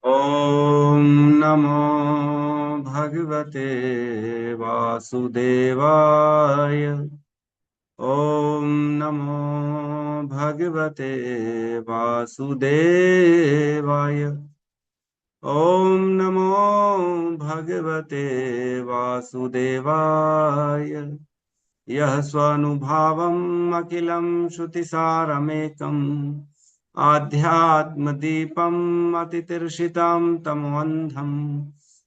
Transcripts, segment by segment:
ॐ नमो भगवते वासुदेवाय। ॐ नमो भगवते वासुदेवाय। ॐ नमो भगवते वासुदेवाय। यः स्वानुभावम् अखिलं श्रुतिसारमेकम् आध्यात्मदीपम् अतितीर्षितां तमोऽन्धम्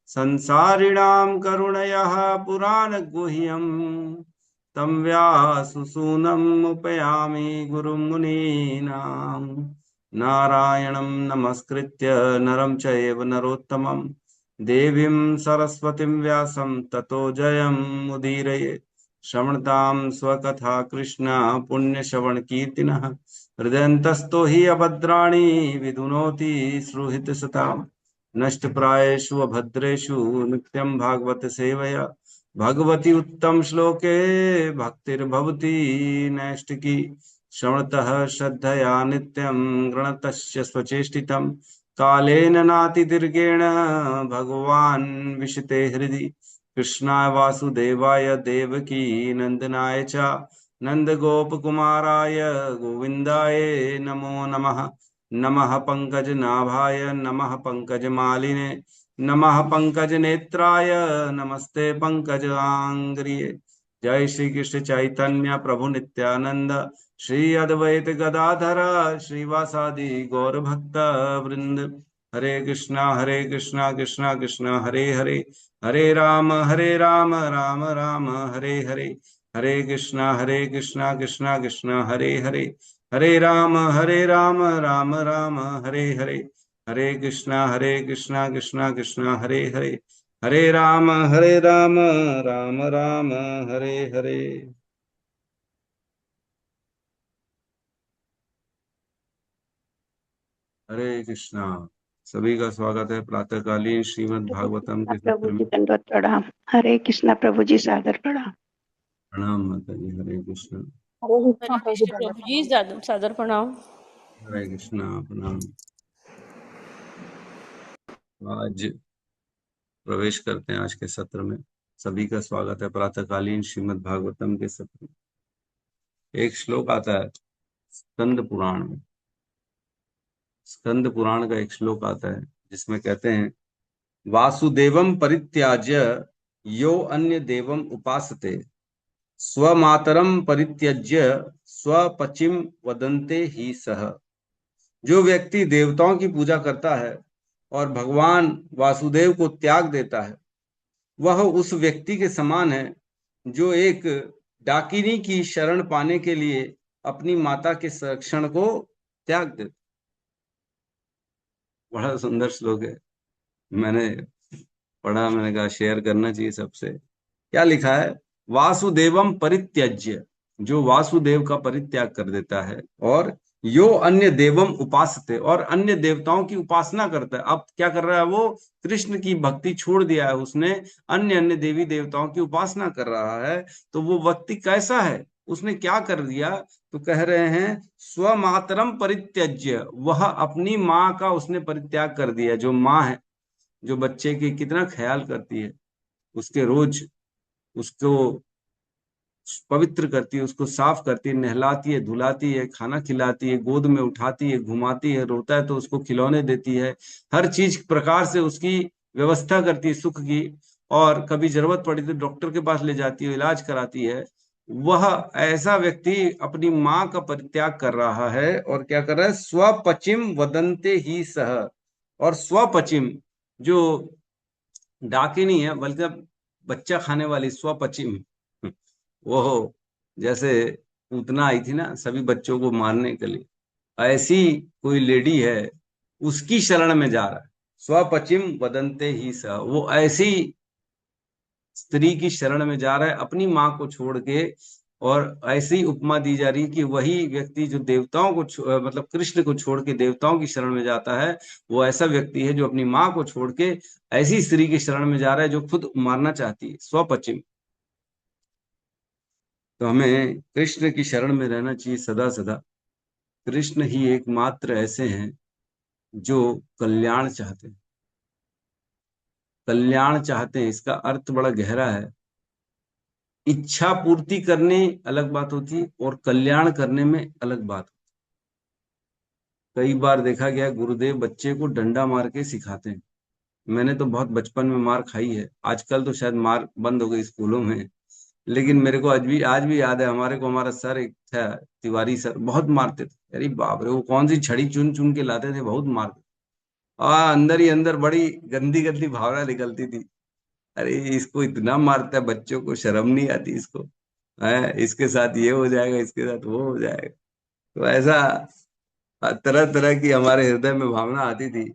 संसारिणां करुणयः पुराणगुह्यम् तं व्याससूनम् उपयामि गुरुमुनीनाम्। नारायणं नमस्कृत्य नरं चैव नरोत्तमं देवीं सरस्वतीं व्यासं ततो जयमुदीरयेत्। श्रवणतां स्वकथा कृष्ण पुण्यश्रवण कीर्तिनः हृदयन्तस्तो हि अभद्राणि विधुनोति श्रुहितसताम्। नष्टप्रायेषु अभद्रेषु नित्यं भागवत सेवया भगवती उत्तम श्लोके भक्तिर्भवति नैष्टिकी। श्रवणतः श्रद्धया नित्यं गृणतस्य स्वचेष्टितं कालेन नातिदीर्घेण भगवान् विशते हृदि। कृष्णाय वासुदेवाय देवकी नंदनाय च नंदगोपकुमाराय गोविन्दाय नमो नमः। नमः पंकजनाभाय नमः पंकजमालिने नमः पंकजनेत्राय नमस्ते पंकजांग्रिये। जय श्री कृष्ण चैतन्य प्रभु नित्यानंद श्री अद्वैत गदाधर श्रीवासादि गौर भक्त वृंद। हरे कृष्णा कृष्णा कृष्णा हरे हरे हरे राम राम राम हरे हरे। हरे कृष्णा कृष्णा कृष्णा हरे राम राम राम हरे हरे। हरे कृष्णा कृष्णा कृष्णा हरे राम राम राम हरे हरे। हरे कृष्णा। सभी का स्वागत है प्रातःकालीन श्रीमद् हरे भागवतम कृष्णा के प्रभु सत्र जी में। दंडवत प्रणाम। हरे कृष्णा प्रभु जी सादर प्रणाम। प्रणाम माता जी। हरे कृष्णा। हरे हरे कृष्णा प्रभु कृष्ण दंडवत प्रभु जी प्रणाम। सादर प्रणाम। हरे कृष्णा प्रणाम। आज प्रवेश करते हैं आज के सत्र में। सभी का स्वागत है प्रातःकालीन श्रीमद् भागवतम के सत्र में। एक श्लोक आता है स्कंद पुराण में। स्कंद पुराण का एक श्लोक आता है जिसमें कहते हैं वासुदेवम परित्याज्य यो अन्य देवम उपासते स्वमातरम परित्यज्य स्वपचिम वदन्ते ही सह। जो व्यक्ति देवताओं की पूजा करता है और भगवान वासुदेव को त्याग देता है वह उस व्यक्ति के समान है जो एक डाकिनी की शरण पाने के लिए अपनी माता के संरक्षण को त्याग देता। बड़ा सुंदर श्लोक है। मैंने पढ़ा, मैंने कहा शेयर करना चाहिए सबसे। क्या लिखा है? वासुदेवम परित्यज्य, जो वासुदेव का परित्याग कर देता है, और यो अन्य देवम उपासते, और अन्य देवताओं की उपासना करता है। अब क्या कर रहा है वो? कृष्ण की भक्ति छोड़ दिया है उसने, अन्य अन्य देवी देवताओं की उपासना कर रहा है। तो वो व्यक्ति कैसा है? उसने क्या कर दिया? तो कह रहे हैं स्वमातरम परित्यज्य, वह अपनी माँ का उसने परित्याग कर दिया। जो माँ है, जो बच्चे की कितना ख्याल करती है, उसके रोज उसको पवित्र करती है, उसको साफ करती है, नहलाती है, धुलाती है, खाना खिलाती है, गोद में उठाती है, घुमाती है, रोता है तो उसको खिलौने देती है, हर चीज प्रकार से उसकी व्यवस्था करती है सुख की। और कभी जरूरत पड़ी तो डॉक्टर के पास ले जाती है, इलाज कराती है। वह ऐसा व्यक्ति अपनी माँ का परित्याग कर रहा है और क्या कर रहा है? स्वपचिम वदंते ही सह। और स्वपचिम, जो डाकिनी है, बल्कि बच्चा खाने वाली स्वपचिम, वो जैसे पूतना आई थी ना सभी बच्चों को मारने के लिए, ऐसी कोई लेडी है, उसकी शरण में जा रहा है। स्वपचिम वदंते ही स, वो ऐसी स्त्री की शरण में जा रहा है अपनी माँ को छोड़ के। और ऐसी उपमा दी जा रही है कि वही व्यक्ति जो देवताओं को मतलब कृष्ण को छोड़ के देवताओं की शरण में जाता है, वो ऐसा व्यक्ति है जो अपनी माँ को छोड़ के ऐसी स्त्री की शरण में जा रहा है जो खुद मारना चाहती है, स्वपचिम। तो हमें कृष्ण की शरण में रहना चाहिए सदा सदा। कृष्ण ही एकमात्र ऐसे हैं जो कल्याण चाहते हैं। कल्याण चाहते हैं, इसका अर्थ बड़ा गहरा है। इच्छा पूर्ति करने अलग बात होती है और कल्याण करने में अलग बात। कई बार देखा गया है, गुरुदेव बच्चे को डंडा मार के सिखाते हैं। मैंने तो बहुत बचपन में मार खाई है, आजकल तो शायद मार बंद हो गई स्कूलों में। लेकिन मेरे को आज भी याद है, हमारे को हमारा सर एक था, तिवारी सर, बहुत मारते थे। अरे बाप रे, वो कौन सी छड़ी चुन चुन के लाते थे, बहुत मारते। अंदर ही अंदर बड़ी गंदी गंदी भावना निकलती थी। अरे इसको इतना मारता है, बच्चों को शर्म नहीं आती इसको, है इसके साथ ये हो जाएगा, इसके साथ वो हो जाएगा। तो ऐसा तरह तरह की हमारे हृदय में भावना आती थी।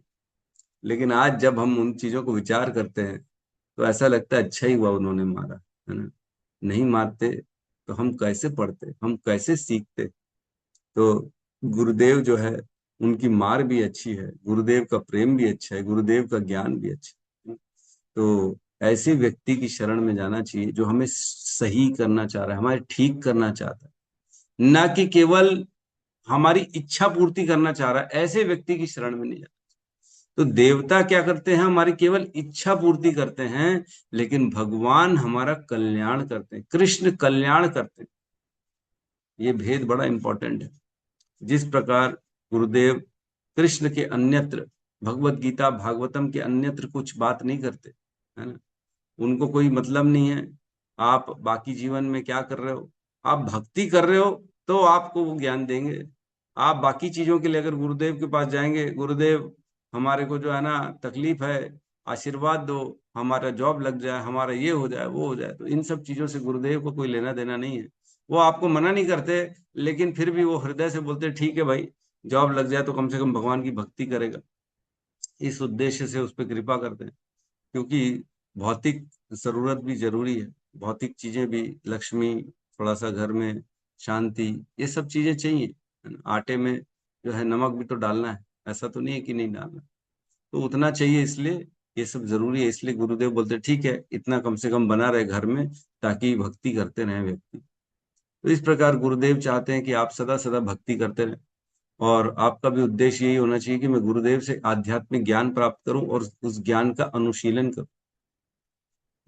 लेकिन आज जब हम उन चीजों को विचार करते हैं तो ऐसा लगता है अच्छा ही हुआ उन्होंने मारा, है ना। नहीं मारते तो हम कैसे पढ़ते, हम कैसे सीखते। तो गुरुदेव जो है, उनकी मार भी अच्छी है, गुरुदेव का प्रेम भी अच्छा है, गुरुदेव का ज्ञान भी अच्छा है। तो ऐसे व्यक्ति की शरण में जाना चाहिए जो हमें सही करना चाह रहा है, हमारे ठीक करना चाहता है, ना कि केवल हमारी इच्छा पूर्ति करना चाह रहा है। ऐसे व्यक्ति की शरण में नहीं जाना। तो देवता क्या करते हैं, हमारी केवल इच्छा पूर्ति करते हैं, लेकिन भगवान हमारा कल्याण करते हैं, कृष्ण कल्याण करते हैं। ये भेद बड़ा इंपॉर्टेंट है। जिस प्रकार गुरुदेव कृष्ण के अन्यत्र, भगवत गीता भागवतम के अन्यत्र कुछ बात नहीं करते, है ना। उनको कोई मतलब नहीं है आप बाकी जीवन में क्या कर रहे हो। आप भक्ति कर रहे हो तो आपको वो ज्ञान देंगे। आप बाकी चीजों के लिए अगर गुरुदेव के पास जाएंगे, गुरुदेव हमारे को जो है ना तकलीफ है, आशीर्वाद दो, हमारा जॉब लग जाए, हमारा ये हो जाए वो हो जाए, तो इन सब चीजों से गुरुदेव को कोई लेना देना नहीं है। वो आपको मना नहीं करते, लेकिन फिर भी वो हृदय से बोलते ठीक है भाई, जॉब लग जाए तो कम से कम भगवान की भक्ति करेगा, इस उद्देश्य से उस पर कृपा करते हैं। क्योंकि भौतिक जरूरत भी जरूरी है, भौतिक चीजें भी, लक्ष्मी, थोड़ा सा घर में शांति, ये सब चीजें चाहिए, है ना? आटे में जो है नमक भी तो डालना है, ऐसा तो नहीं है कि नहीं डालना। तो उतना चाहिए, इसलिए ये सब जरूरी है। इसलिए गुरुदेव बोलते ठीक है, इतना कम से कम बना रहे घर में, ताकि भक्ति करते रहे व्यक्ति। तो इस प्रकार गुरुदेव चाहते हैं कि आप सदा सदा भक्ति करते रहें। और आपका भी उद्देश्य यही होना चाहिए कि मैं गुरुदेव से आध्यात्मिक ज्ञान प्राप्त करूं और उस ज्ञान का अनुशीलन करूं।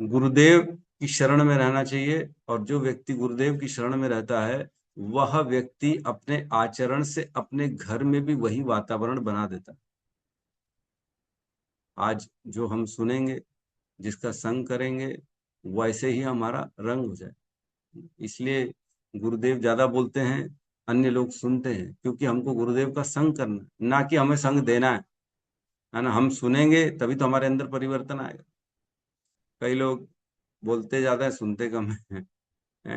गुरुदेव की शरण में रहना चाहिए, और जो व्यक्ति गुरुदेव की शरण में रहता है, वह व्यक्ति अपने आचरण से अपने घर में भी वही वातावरण बना देता है। आज जो हम सुनेंगे, जिसका संग करेंगे, वैसे ही हमारा रंग हो जाए। इसलिए गुरुदेव ज्यादा बोलते हैं, अन्य लोग सुनते हैं, क्योंकि हमको गुरुदेव का संग करना है, ना कि हमें संग देना है ना। हम सुनेंगे तभी तो हमारे अंदर परिवर्तन आएगा। कई लोग बोलते ज्यादा है, सुनते कम है।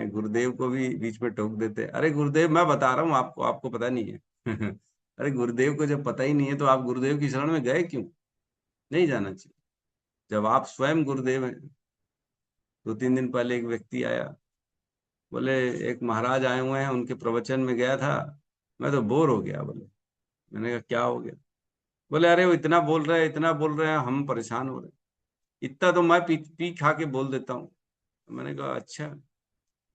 गुरुदेव को भी बीच में टोक देते हैं, अरे गुरुदेव मैं बता रहा हूँ आपको, आपको पता नहीं है। अरे गुरुदेव को जब पता ही नहीं है तो आप गुरुदेव की शरण में गए क्यों। नहीं जाना चाहिए, जब आप स्वयं गुरुदेव हैं। 2-3 दिन पहले एक व्यक्ति आया, बोले एक महाराज आए हुए हैं, उनके प्रवचन में गया था, मैं तो बोर हो गया। बोले, मैंने कहा क्या हो गया। बोले अरे वो इतना बोल रहे हैं, इतना बोल रहे हैं, हम परेशान हो रहे हैं। इतना तो मैं पी पी खा के बोल देता हूँ। मैंने कहा अच्छा।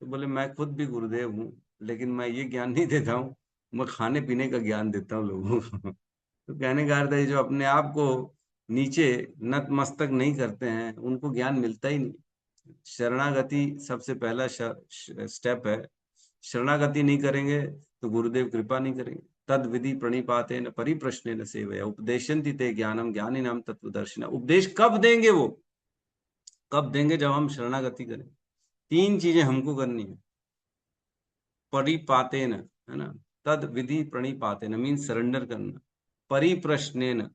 तो बोले मैं खुद भी गुरुदेव हूँ, लेकिन मैं ये ज्ञान नहीं देता हूँ, मैं खाने पीने का ज्ञान देता हूँ लोगों को। तो कहने का अर्थ है, जो अपने आप को नीचे नतमस्तक नहीं करते हैं, उनको ज्ञान मिलता ही नहीं। शरणागति सबसे पहला स्टेप है। शरणागति नहीं करेंगे तो गुरुदेव कृपा नहीं करेंगे। तद विधि प्रणिपातेन परिप्रश्नेन सेवया उपदेशन्ति ते ज्ञानम ज्ञानिनाम तत्वदर्शिना। उपदेश कब देंगे वो, कब देंगे, जब हम शरणागति करें। 3 चीजें हमको करनी है। परिपातेन, है ना, तद विधि प्रणिपातेन मीन सरेंडर करना, परिप्रश्नेन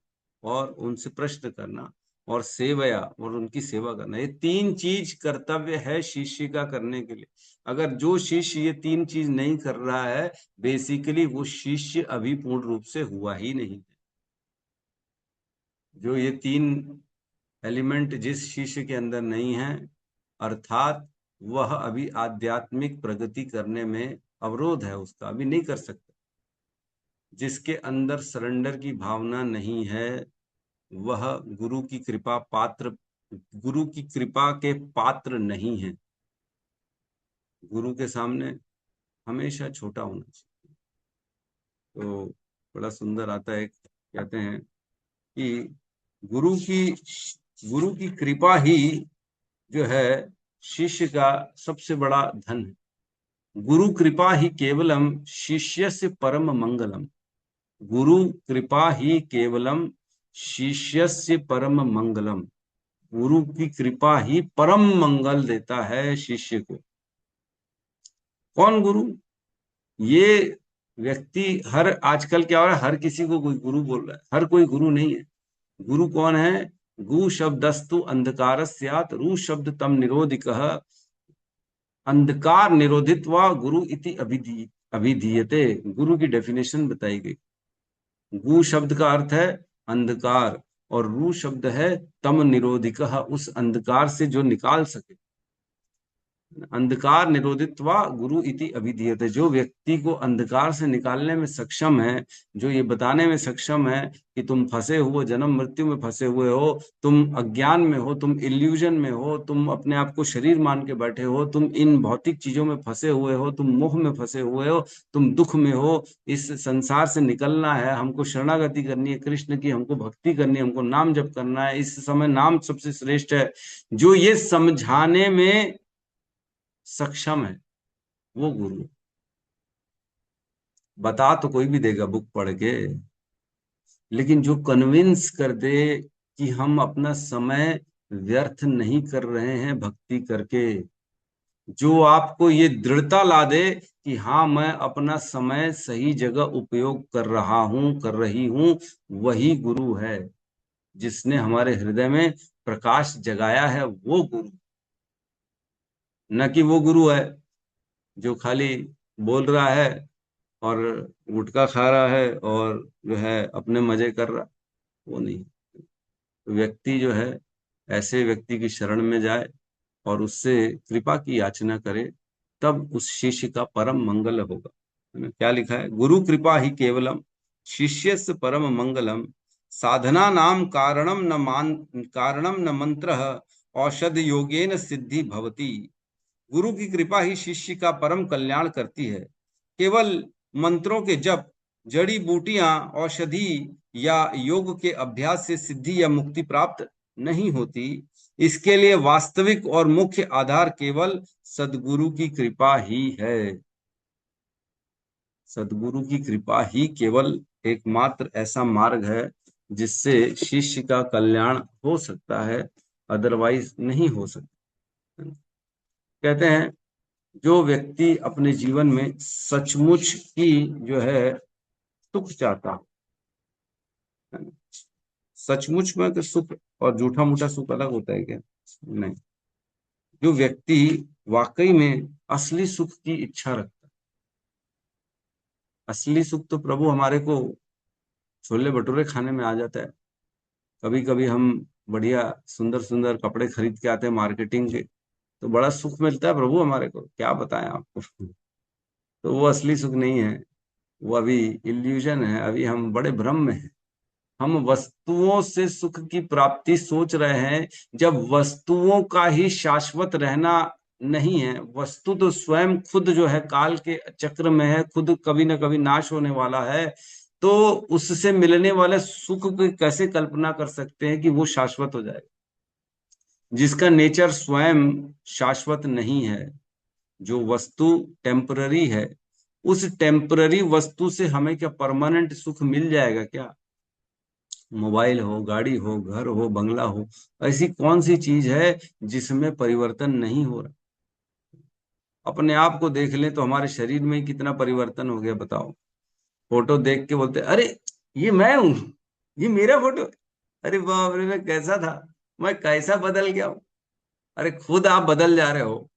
और उनसे प्रश्न करना, और सेवया और उनकी सेवा करना। ये 3 चीज कर्तव्य है शिष्य का करने के लिए। अगर जो शिष्य ये 3 चीज नहीं कर रहा है, बेसिकली वो शिष्य अभी पूर्ण रूप से हुआ ही नहीं है। जो ये 3 एलिमेंट जिस शिष्य के अंदर नहीं है, अर्थात वह अभी आध्यात्मिक प्रगति करने में अवरोध है, उसका अभी नहीं कर सकता। जिसके अंदर सरेंडर की भावना नहीं है, वह गुरु की कृपा पात्र, गुरु की कृपा के पात्र नहीं है। गुरु के सामने हमेशा छोटा होना चाहिए। तो बड़ा सुंदर आता है, कहते हैं कि गुरु की गुरु की कृपा ही जो है शिष्य का सबसे बड़ा धन है। गुरु कृपा ही केवलम शिष्य से परम मंगलम। गुरु कृपा ही केवलम शिष्य से परम मंगलम। गुरु की कृपा ही परम मंगल देता है शिष्य को। कौन गुरु? ये व्यक्ति, हर आजकल क्या हो रहा है, हर किसी को कोई गुरु बोल रहा है, हर कोई गुरु नहीं है। गुरु कौन है? गु शब्दस्तु अंधकार स्यात्, रू शब्द तम निरोधिकः, अंधकार निरोधित्वा गुरु इति अभिधीयते। गुरु की डेफिनेशन बताई गई। गु शब्द का अर्थ है अंधकार, और रू शब्द है तम निरोधिकः, उस अंधकार से जो निकाल सके। अंधकार निरोधित्वा गुरु इति अभिधीयते। जो व्यक्ति को अंधकार से निकालने में सक्षम है, जो ये बताने में सक्षम है कि तुम फंसे हुए, जन्म मृत्यु में फंसे हुए हो, तुम अज्ञान में हो, तुम इल्यूजन में हो, तुम अपने आप को शरीर मान के बैठे हो, तुम इन भौतिक चीजों में फंसे हुए हो, तुम मोह में फंसे हुए हो, तुम दुख में हो, इस संसार से निकलना है, हमको शरणागति करनी है कृष्ण की, हमको भक्ति करनी है, हमको नाम जप करना है, इस समय नाम सबसे श्रेष्ठ है। जो ये समझाने में सक्षम है वो गुरु। बता तो कोई भी देगा बुक पढ़ के, लेकिन जो कन्विंस कर दे कि हम अपना समय व्यर्थ नहीं कर रहे हैं भक्ति करके, जो आपको ये दृढ़ता ला दे कि हाँ मैं अपना समय सही जगह उपयोग कर रहा हूं, कर रही हूं, वही गुरु है। जिसने हमारे हृदय में प्रकाश जगाया है वो गुरु। न कि वो गुरु है जो खाली बोल रहा है और गुटखा खा रहा है और जो है अपने मजे कर रहा। वो नहीं। व्यक्ति जो है ऐसे व्यक्ति की शरण में जाए और उससे कृपा की याचना करे, तब उस शिष्य का परम मंगल होगा। है ना? क्या लिखा है? गुरु कृपा ही केवलम शिष्य से परम मंगलम, साधना नाम कारणम न मंत्र, औषध योगेन सिद्धि भवती। गुरु की कृपा ही शिष्य का परम कल्याण करती है। केवल मंत्रों के जप, जड़ी बूटियां, औषधि या योग के अभ्यास से सिद्धि या मुक्ति प्राप्त नहीं होती। इसके लिए वास्तविक और मुख्य आधार केवल सदगुरु की कृपा ही है। सदगुरु की कृपा ही केवल एकमात्र ऐसा मार्ग है जिससे शिष्य का कल्याण हो सकता है, अदरवाइज नहीं हो सकता। कहते हैं जो व्यक्ति अपने जीवन में सचमुच की जो है सुख चाहता है, सचमुच में तो सुख और झूठा मूठा सुख अलग होता है क्या? नहीं। जो व्यक्ति वाकई में असली सुख की इच्छा रखता है, असली सुख तो प्रभु हमारे को छोले भटूरे खाने में आ जाता है। कभी कभी हम बढ़िया सुंदर सुंदर कपड़े खरीद के आते हैं मार्केटिंग के, तो बड़ा सुख मिलता है प्रभु हमारे को, क्या बताएं आपको। तो वो असली सुख नहीं है, वो अभी इल्यूजन है, अभी हम बड़े भ्रम में हैं। हम वस्तुओं से सुख की प्राप्ति सोच रहे हैं, जब वस्तुओं का ही शाश्वत रहना नहीं है। वस्तु तो स्वयं खुद जो है काल के चक्र में है, खुद कभी ना कभी नाश होने वाला है। तो उससे मिलने वाले सुख की कैसे कल्पना कर सकते हैं कि वो शाश्वत हो जाए, जिसका नेचर स्वयं शाश्वत नहीं है। जो वस्तु टेम्पररी है, उस टेम्पररी वस्तु से हमें क्या परमानेंट सुख मिल जाएगा क्या? मोबाइल हो, गाड़ी हो, घर हो, बंगला हो, ऐसी कौन सी चीज है जिसमें परिवर्तन नहीं हो रहा? अपने आप को देख लें तो हमारे शरीर में ही कितना परिवर्तन हो गया, बताओ। फोटो देख के बोलते अरे ये मैं हूं, ये मेरा फोटो है। अरे बाप रे, मैं कैसा था, मैं कैसा बदल गया हूँ। अरे खुद आप बदल जा रहे हो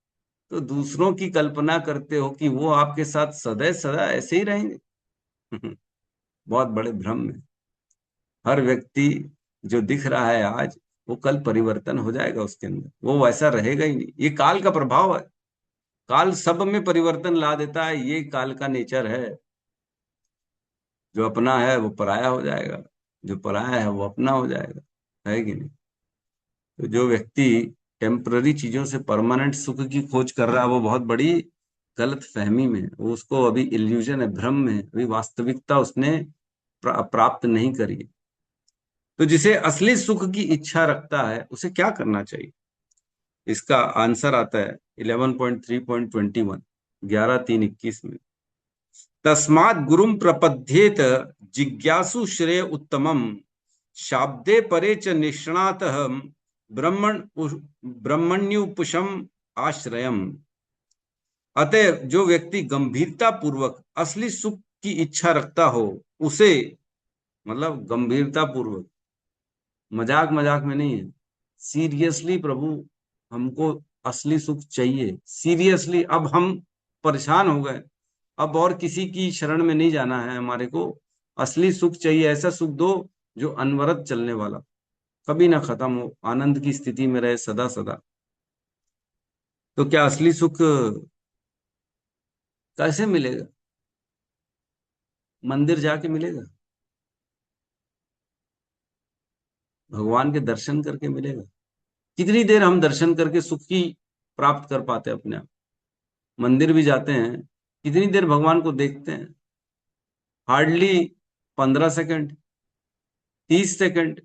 तो दूसरों की कल्पना करते हो कि वो आपके साथ सदैव सदा ऐसे ही रहेंगे। बहुत बड़े भ्रम में। हर व्यक्ति जो दिख रहा है आज, वो कल परिवर्तन हो जाएगा उसके अंदर, वो वैसा रहेगा ही नहीं। ये काल का प्रभाव है। काल सब में परिवर्तन ला देता है, ये काल का नेचर है। जो अपना है वो पराया हो जाएगा, जो पराया है वो अपना हो जाएगा, है कि नहीं? तो जो व्यक्ति टेम्पररी चीजों से परमानेंट सुख की खोज कर रहा है, वो बहुत बड़ी गलत फहमी में है। वो, उसको अभी इल्यूजन है, भ्रम में है, अभी वास्तविकता उसने प्राप्त नहीं करी है। तो जिसे असली सुख की इच्छा रखता है उसे क्या करना चाहिए? इसका आंसर आता है 11.3.21, 11.3.21 में। तस्मात् गुरुम प्रपद्येत जिज्ञासु श्रेय उत्तमम शाब्दे परे च निष्णातः ब्रह्मण ब्रह्मण्युपशम आश्रयम। अतएव जो व्यक्ति गंभीरता पूर्वक असली सुख की इच्छा रखता हो उसे, मतलब गंभीरता पूर्वक, मजाक मजाक में नहीं है, सीरियसली प्रभु हमको असली सुख चाहिए, सीरियसली। अब हम परेशान हो गए, अब और किसी की शरण में नहीं जाना है हमारे को, असली सुख चाहिए, ऐसा सुख दो जो अनवरत चलने वाला, कभी ना खत्म हो, आनंद की स्थिति में रहे सदा सदा। तो क्या असली सुख कैसे मिलेगा? मंदिर जाके मिलेगा? भगवान के दर्शन करके मिलेगा? कितनी देर हम दर्शन करके सुख की प्राप्त कर पाते हैं अपने आप? मंदिर भी जाते हैं, कितनी देर भगवान को देखते हैं? Hardly 15 second, 30 second,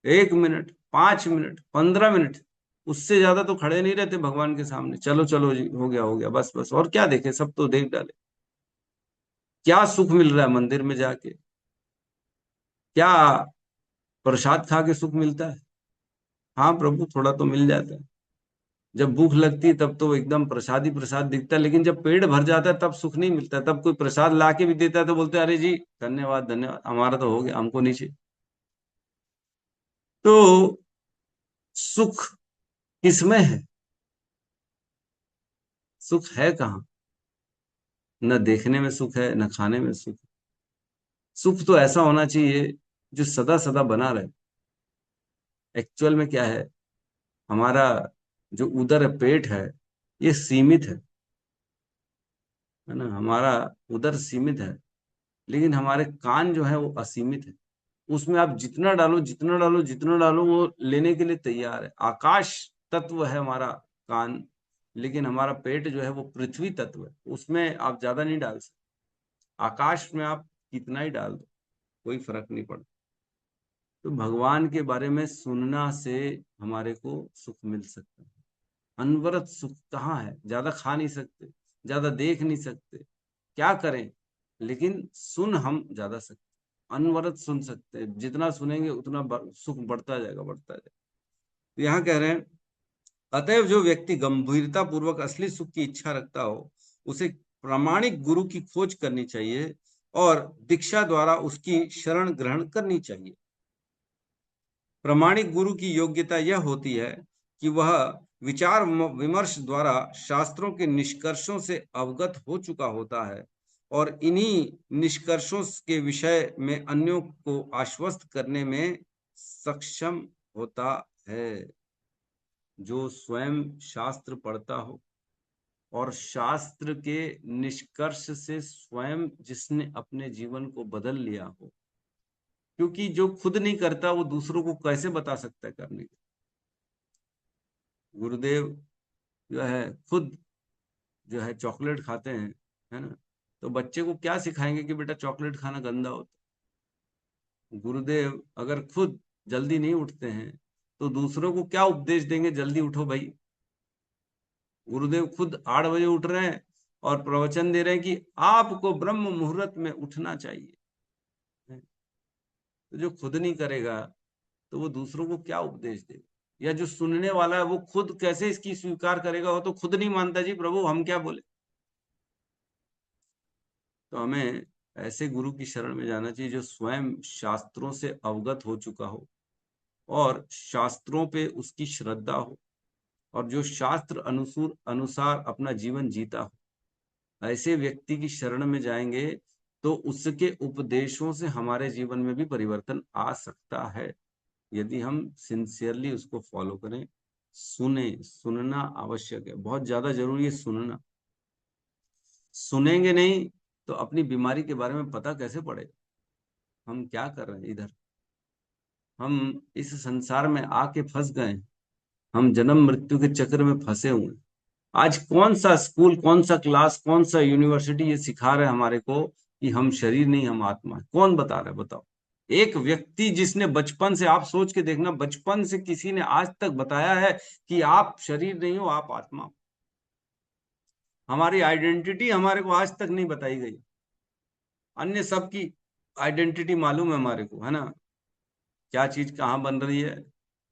1 minute, 5 minute, 15 minute. उससे ज्यादा तो खड़े नहीं रहते भगवान के सामने। चलो चलो जी, हो गया बस बस, और क्या देखे, सब तो देख डाले। क्या सुख मिल रहा है मंदिर में जाके? क्या प्रसाद खा के सुख मिलता है? हाँ प्रभु, थोड़ा तो मिल जाता है। जब भूख लगती है तब तो एकदम प्रसाद ही प्रसाद दिखता है, लेकिन जब पेट भर जाता है तब सुख नहीं मिलता है। तब कोई प्रसाद ला के भी देता है तो बोलते हैं अरे जी धन्यवाद धन्यवाद, हमारा तो हो गया, हमको नहीं चाहिए। तो सुख किसमें है? सुख है कहाँ? न देखने में सुख है, न खाने में सुख है। सुख तो ऐसा होना चाहिए जो सदा सदा बना रहे। एक्चुअल में क्या है, हमारा जो उदर है, पेट है, ये सीमित है ना, हमारा उदर सीमित है, लेकिन हमारे कान जो है वो असीमित है। उसमें आप जितना डालो जितना डालो जितना डालो, वो लेने के लिए तैयार है। आकाश तत्व है हमारा कान, लेकिन हमारा पेट जो है वो पृथ्वी तत्व है, उसमें आप ज्यादा नहीं डाल सकते। आकाश में आप कितना ही डाल दो, कोई फर्क नहीं पड़ता। तो भगवान के बारे में सुनना से हमारे को सुख मिल सकता है। अनवरत सुख कहाँ है? ज्यादा खा नहीं सकते, ज्यादा देख नहीं सकते, क्या करें, लेकिन सुन हम ज्यादा सकते, अनवरत सुन सकते हैं। जितना सुनेंगे उतना सुख बढ़ता जाएगा बढ़ता जाएगा। तो यहाँ कह रहे हैं, अतएव जो व्यक्ति गंभीरता पूर्वक असली सुख की इच्छा रखता हो उसे प्रामाणिक गुरु की खोज करनी चाहिए और दीक्षा द्वारा उसकी शरण ग्रहण करनी चाहिए। प्रामाणिक गुरु की योग्यता यह होती है कि वह विचार विमर्श द्वारा शास्त्रों के निष्कर्षों से अवगत हो चुका होता है और इन्हीं निष्कर्षों के विषय में अन्यों को आश्वस्त करने में सक्षम होता है। जो स्वयं शास्त्र पढ़ता हो और शास्त्र के निष्कर्ष से स्वयं जिसने अपने जीवन को बदल लिया हो, क्योंकि जो खुद नहीं करता वो दूसरों को कैसे बता सकता है करने के? गुरुदेव जो है खुद जो है चॉकलेट खाते हैं, है ना, तो बच्चे को क्या सिखाएंगे कि बेटा चॉकलेट खाना गंदा होता है? गुरुदेव अगर खुद जल्दी नहीं उठते हैं तो दूसरों को क्या उपदेश देंगे, जल्दी उठो भाई? गुरुदेव खुद 8 बजे उठ रहे हैं और प्रवचन दे रहे हैं कि आपको ब्रह्म मुहूर्त में उठना चाहिए। तो जो खुद नहीं करेगा तो वो दूसरों को क्या उपदेश देगा? या जो सुनने वाला है वो खुद कैसे इसकी स्वीकार करेगा? वो तो खुद नहीं मानता जी, प्रभु हम क्या बोले? तो हमें ऐसे गुरु की शरण में जाना चाहिए जो स्वयं शास्त्रों से अवगत हो चुका हो और शास्त्रों पे उसकी श्रद्धा हो और जो शास्त्र अनुसार अनुसार अपना जीवन जीता हो। ऐसे व्यक्ति की शरण में जाएंगे तो उसके उपदेशों से हमारे जीवन में भी परिवर्तन आ सकता है, यदि हम सिंसियरली उसको फॉलो करें। सुने, सुनना आवश्यक है, बहुत ज्यादा जरूरी है सुनना। सुनेंगे नहीं तो अपनी बीमारी के बारे में पता कैसे पड़ेगा? हम क्या कर रहे हैं इधर? हम इस संसार में आके फंस गए हैं, हम जन्म मृत्यु के चक्र में फंसे हुए हैं। आज कौन सा स्कूल, कौन सा क्लास, कौन सा यूनिवर्सिटी ये सिखा रहे हैं हमारे को कि हम शरीर नहीं हम आत्मा है? कौन बता रहा है बताओ? एक व्यक्ति जिसने बचपन से, आप सोच के देखना, बचपन से किसी ने आज तक बताया है कि आप शरीर नहीं हो, आप आत्मा हो। हमारी आइडेंटिटी हमारे को आज तक नहीं बताई गई। अन्य सबकी आइडेंटिटी मालूम है हमारे को, है ना, क्या चीज कहाँ बन रही है,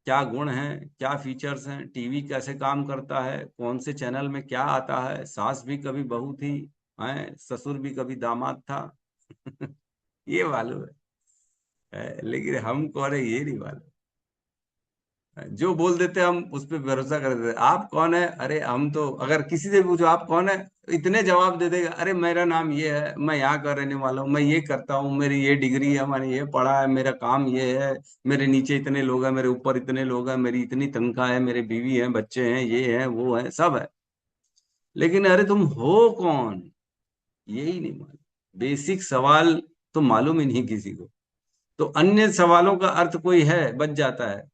क्या गुण है, क्या फीचर्स हैं, टीवी कैसे काम करता है, कौन से चैनल में क्या आता है, सास भी कभी बहू थी, है ससुर भी कभी दामाद था। ये मालूम लेकिन हम कौन है ये नहीं मालूम। जो बोल देते हम उस पर भरोसा कर देते, आप कौन है, अरे हम तो, अगर किसी से भी पूछो आप कौन है, इतने जवाब दे देगा, अरे मेरा नाम ये है, मैं यहाँ का रहने वाला हूँ, मैं ये करता हूँ, मेरी ये डिग्री है, मैंने ये पढ़ा है, मेरा काम ये है, मेरे नीचे इतने लोग हैं, मेरे ऊपर इतने लोग हैं, मेरी इतनी तनख्वाह है, मेरे बीवी है, बच्चे हैं, ये है वो है, सब है। लेकिन अरे तुम हो कौन, यही नहीं मालूम। बेसिक सवाल तो मालूम ही नहीं किसी को, तो अन्य सवालों का अर्थ कोई है बच जाता है।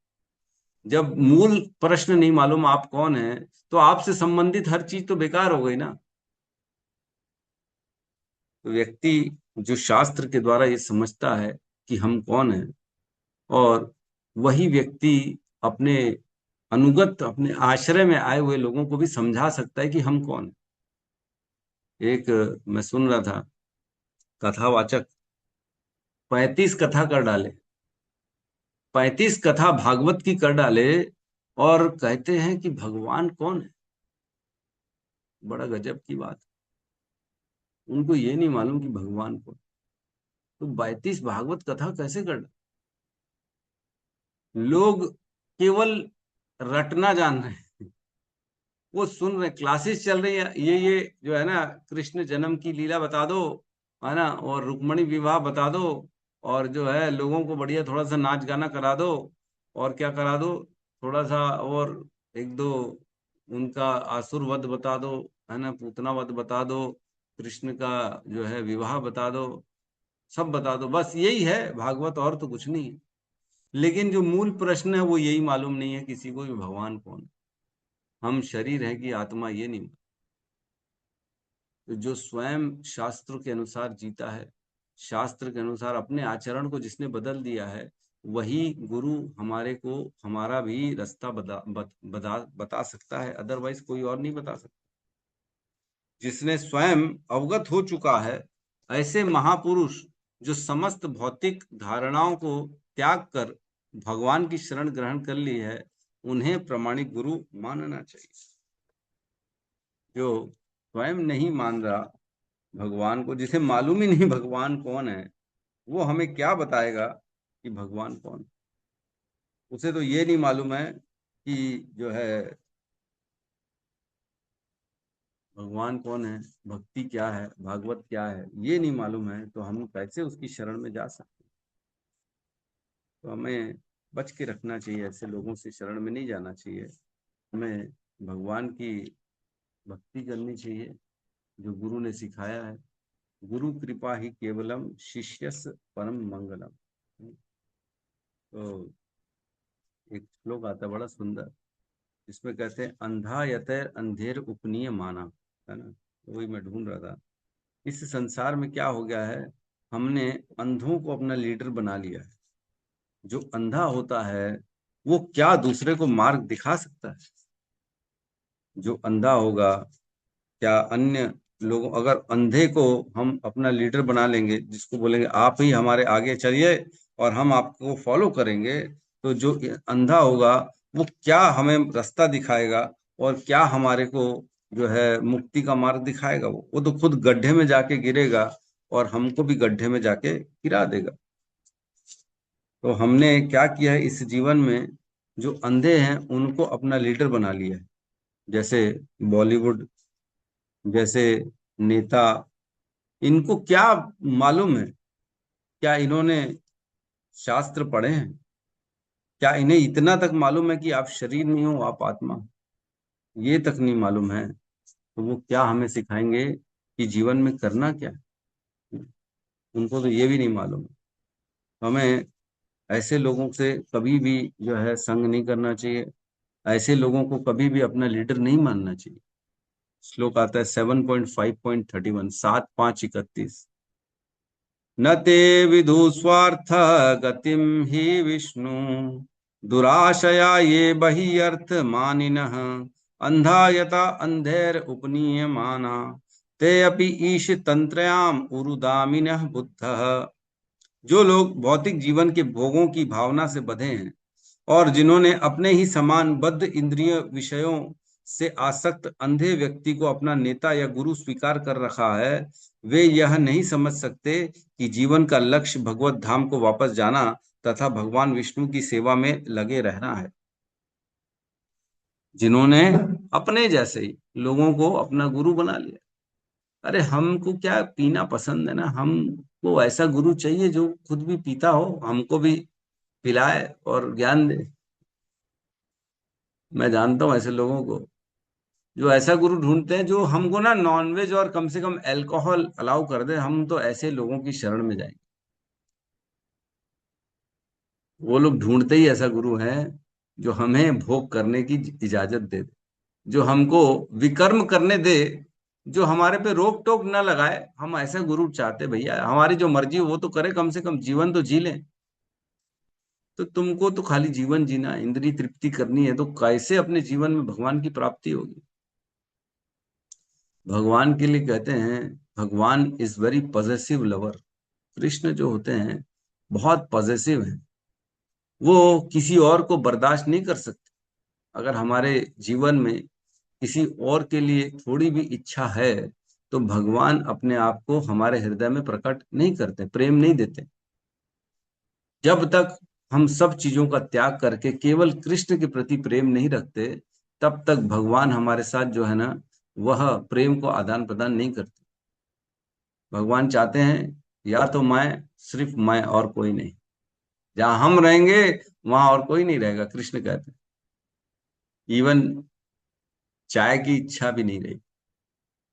जब मूल प्रश्न नहीं मालूम आप कौन है, तो आपसे संबंधित हर चीज तो बेकार हो गई ना। तो व्यक्ति जो शास्त्र के द्वारा ये समझता है कि हम कौन हैं, और वही व्यक्ति अपने अनुगत, अपने आश्रय में आए हुए लोगों को भी समझा सकता है कि हम कौन हैं। एक मैं सुन रहा था, कथावाचक 35 कथा कर डाले, 35 कथा भागवत की कर डाले, और कहते हैं कि भगवान कौन है। बड़ा गजब की बात। उनको ये नहीं मालूम कि भगवान कौन। तो 32 भागवत कथा कैसे कर, लोग केवल रटना जान रहे हैं, वो सुन रहे, क्लासेस चल रही है, ये जो है ना, कृष्ण जन्म की लीला बता दो, है ना, और रुक्मणी विवाह बता दो, और जो है लोगों को बढ़िया थोड़ा सा नाच गाना करा दो, और क्या करा दो, थोड़ा सा और एक दो उनका आसुर वध बता दो, है ना, पूतना वध बता दो, कृष्ण का जो है विवाह बता दो, सब बता दो, बस यही है भागवत, और तो कुछ नहीं है। लेकिन जो मूल प्रश्न है वो यही मालूम नहीं है किसी को भी, भगवान कौन है, हम शरीर है कि आत्मा, ये नहीं। तो जो स्वयं शास्त्र के अनुसार जीता है, शास्त्र के अनुसार अपने आचरण को जिसने बदल दिया है, वही गुरु हमारे को हमारा भी रास्ता बता सकता है, अदरवाइज कोई और नहीं बता सकता। जिसने स्वयं अवगत हो चुका है, ऐसे महापुरुष जो समस्त भौतिक धारणाओं को त्याग कर भगवान की शरण ग्रहण कर ली है, उन्हें प्रामाणिक गुरु मानना चाहिए। जो स्वयं नहीं मान रहा भगवान को, जिसे मालूम ही नहीं भगवान कौन है, वो हमें क्या बताएगा कि भगवान कौन है? उसे तो ये नहीं मालूम है कि जो है भगवान कौन है, भक्ति क्या है, भागवत क्या है, ये नहीं मालूम है, तो हम कैसे उसकी शरण में जा सकते हैं? तो हमें बच के रखना चाहिए, ऐसे लोगों से शरण में नहीं जाना चाहिए। हमें भगवान की भक्ति करनी चाहिए, जो गुरु ने सिखाया है। गुरु कृपा ही केवलम शिष्यस परम मंगलम। तो एक श्लोक आता है बड़ा सुंदर, जिसमें कहते हैं अंधा यतैर अंधेर उपनीय माना, है ना, तो वही मैं ढूंढ रहा था। इस संसार में क्या हो गया है, हमने अंधों को अपना लीडर बना लिया है। जो अंधा होता है वो क्या दूसरे को मार्ग दिखा सकता है? जो अंधा होगा, क्या अन्य लोगों, अगर अंधे को हम अपना लीडर बना लेंगे, जिसको बोलेंगे आप ही हमारे आगे चलिए और हम आपको फॉलो करेंगे, तो जो अंधा होगा वो क्या हमें रास्ता दिखाएगा, और क्या हमारे को जो है मुक्ति का मार्ग दिखाएगा? वो तो खुद गड्ढे में जाके गिरेगा, और हमको भी गड्ढे में जाके गिरा देगा। तो हमने क्या किया है इस जीवन में, जो अंधे हैं उनको अपना लीडर बना लिया है। जैसे बॉलीवुड जैसे नेता, इनको क्या मालूम है? क्या इन्होंने शास्त्र पढ़े हैं? क्या इन्हें इतना तक मालूम है कि आप शरीर नहीं हो, आप आत्मा हो? ये तक नहीं मालूम है, तो वो क्या हमें सिखाएंगे कि जीवन में करना क्या है? उनको तो ये भी नहीं मालूम है। तो हमें ऐसे लोगों से कभी भी जो है संग नहीं करना चाहिए, ऐसे लोगों को कभी भी अपना लीडर नहीं मानना चाहिए। श्लोक आता है 7.5.31, 7-5-31, न ते विदु स्वार्थ गतिम ही विष्णु दुराशया ये बह्यर्थ मानिनः अंधा यथा अंधेर उपनीयमाना ते अपि ईश तंत्रयाम उरुदामिनः बुद्धः। जो लोग भौतिक जीवन के भोगों की भावना से बंधे हैं और जिन्होंने अपने ही समान बद्ध इंद्रिय विषयों से आसक्त अंधे व्यक्ति को अपना नेता या गुरु स्वीकार कर रखा है, वे यह नहीं समझ सकते कि जीवन का लक्ष्य भगवत धाम को वापस जाना तथा भगवान विष्णु की सेवा में लगे रहना है। जिन्होंने अपने जैसे ही लोगों को अपना गुरु बना लिया। अरे हमको क्या पीना पसंद है ना, हमको ऐसा गुरु चाहिए जो खुद भी पीता हो, हमको भी पिलाए और ज्ञान दे। मैं जानता हूं ऐसे लोगों को जो ऐसा गुरु ढूंढते हैं जो हमको ना नॉनवेज और कम से कम अल्कोहल अलाउ कर दे, हम तो ऐसे लोगों की शरण में जाएंगे। वो लोग ढूंढते ही ऐसा गुरु है जो हमें भोग करने की इजाजत दे दे, जो हमको विकर्म करने दे, जो हमारे पे रोक टोक ना लगाए। हम ऐसा गुरु चाहते भैया, हमारी जो मर्जी हो वो तो करे, कम से कम जीवन तो जी लें। तो तुमको तो खाली जीवन जीना, इंद्रिय तृप्ति करनी है, तो कैसे अपने जीवन में भगवान की प्राप्ति होगी? भगवान के लिए कहते हैं भगवान is very possessive lover. Krishna जो होते हैं बहुत पॉजेसिव हैं, वो किसी और को बर्दाश्त नहीं कर सकते। अगर हमारे जीवन में किसी और के लिए थोड़ी भी इच्छा है तो भगवान अपने आप को हमारे हृदय में प्रकट नहीं करते, प्रेम नहीं देते। जब तक हम सब चीजों का त्याग करके केवल कृष्ण के प्रति प्रेम नहीं रखते, तब तक भगवान हमारे साथ जो है ना, वह प्रेम को आदान प्रदान नहीं करते। भगवान चाहते हैं या तो मैं, सिर्फ मैं और कोई नहीं। जहां हम रहेंगे वहां और कोई नहीं रहेगा, कृष्ण कहते हैं। इवन चाय की इच्छा भी नहीं रही।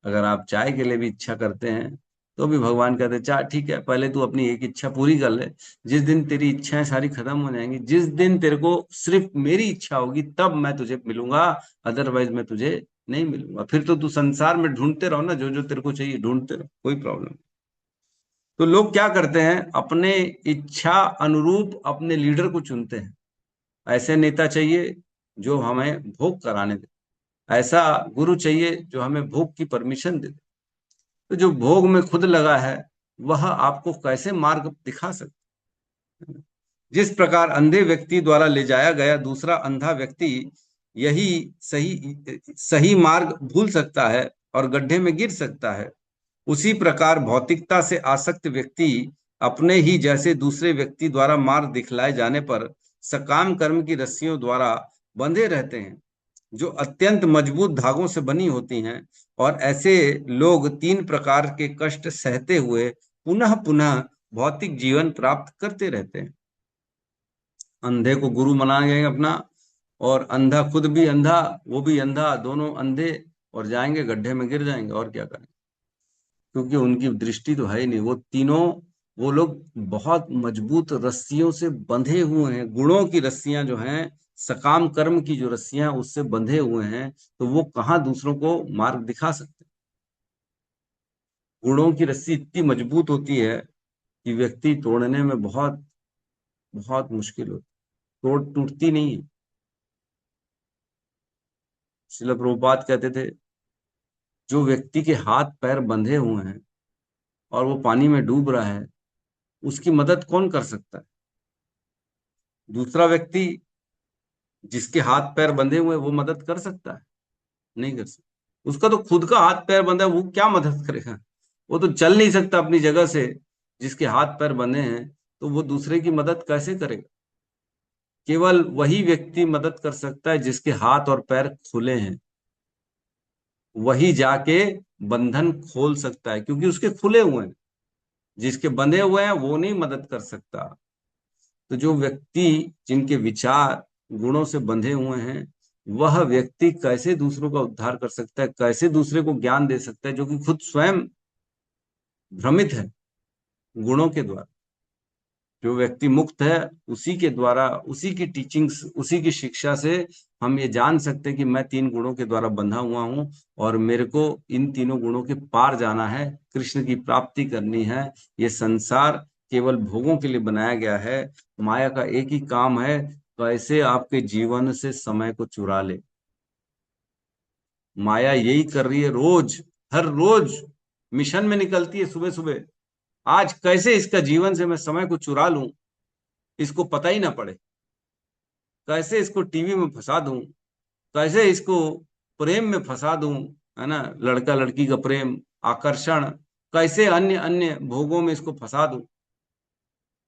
अगर आप चाय के लिए भी इच्छा करते हैं तो भी भगवान कहते हैं चाह ठीक है, पहले तू अपनी एक इच्छा पूरी कर ले। जिस दिन तेरी इच्छाएं सारी खत्म हो जाएंगी, जिस दिन तेरे को सिर्फ मेरी इच्छा होगी, तब मैं तुझे मिलूंगा, अदरवाइज मैं तुझे नहीं मिलूंगा। फिर तो तू संसार में ढूंढते रहो ना, जो जो तेरे को चाहिए ढूंढते रहो, कोई प्रॉब्लम नहीं। तो लोग क्या करते हैं, अपने इच्छा अनुरूप अपने लीडर को चुनते हैं। ऐसे नेता चाहिए जो हमें भोग कराने दे, ऐसा गुरु चाहिए जो हमें भोग की परमिशन दे। तो जो भोग में खुद लगा है वह आपको कैसे मार्ग दिखा सकता है? जिस प्रकार अंधे व्यक्ति द्वारा ले जाया गया दूसरा अंधा व्यक्ति यही सही सही मार्ग भूल सकता है और गड्ढे में गिर सकता है, उसी प्रकार भौतिकता से आसक्त व्यक्ति अपने ही जैसे दूसरे व्यक्ति द्वारा मार्ग दिखलाए जाने पर सकाम कर्म की रस्सियों द्वारा बंधे रहते हैं, जो अत्यंत मजबूत धागों से बनी होती हैं। और ऐसे लोग तीन प्रकार के कष्ट सहते हुए पुनः पुनः भौतिक जीवन प्राप्त करते रहते हैं। अंधे को गुरु बनाएंगे अपना, और अंधा खुद भी अंधा, वो भी अंधा, दोनों अंधे, और जाएंगे गड्ढे में गिर जाएंगे। और क्या करेंगे? क्योंकि उनकी दृष्टि तो है ही नहीं। वो तीनों, वो लोग बहुत मजबूत रस्सियों से बंधे हुए हैं, गुणों की रस्सियां जो हैं, सकाम कर्म की जो रस्सियां उससे बंधे हुए हैं, तो वो कहाँ दूसरों को मार्ग दिखा सकते हैं? गुणों की रस्सी इतनी मजबूत होती है कि व्यक्ति तोड़ने में बहुत बहुत मुश्किल होती, तोड़ टूटती नहीं है। श्रील प्रभुपाद कहते थे जो व्यक्ति के हाथ पैर बंधे हुए हैं और वो पानी में डूब रहा है, उसकी मदद कौन कर सकता है? दूसरा व्यक्ति जिसके हाथ पैर बंधे हुए हैं, वो मदद कर सकता है? नहीं कर सकता। उसका तो खुद का हाथ पैर बंधा है, वो क्या मदद करेगा? वो तो चल नहीं सकता अपनी जगह से। जिसके हाथ पैर बंधे हैं तो वो दूसरे की मदद कैसे करेगा? केवल वही व्यक्ति मदद कर सकता है जिसके हाथ और पैर खुले हैं। वही जाके बंधन खोल सकता है, क्योंकि उसके खुले हुए हैं। जिसके बंधे हुए हैं वो नहीं मदद कर सकता। तो जो व्यक्ति जिनके विचार गुणों से बंधे हुए हैं, वह व्यक्ति कैसे दूसरों का उद्धार कर सकता है, कैसे दूसरे को ज्ञान दे सकता है, जो कि खुद स्वयं भ्रमित है गुणों के द्वारा। जो व्यक्ति मुक्त है उसी के द्वारा, उसी की टीचिंग्स, उसी की शिक्षा से हम ये जान सकते हैं कि मैं तीन गुणों के द्वारा बंधा हुआ हूं और मेरे को इन तीनों गुणों के पार जाना है, कृष्ण की प्राप्ति करनी है। ये संसार केवल भोगों के लिए बनाया गया है। माया का एक ही काम है, कैसे आपके जीवन से समय को चुरा ले। माया यही कर रही है, रोज, हर रोज मिशन में निकलती है सुबह सुबह। आज कैसे इसका जीवन से मैं समय को चुरा लूं, इसको पता ही ना पड़े। कैसे इसको टीवी में फंसा दूं, कैसे इसको प्रेम में फंसा दूं, है ना, लड़का लड़की का प्रेम, आकर्षण, कैसे अन्य अन्य भोगों में इसको फंसा दूं,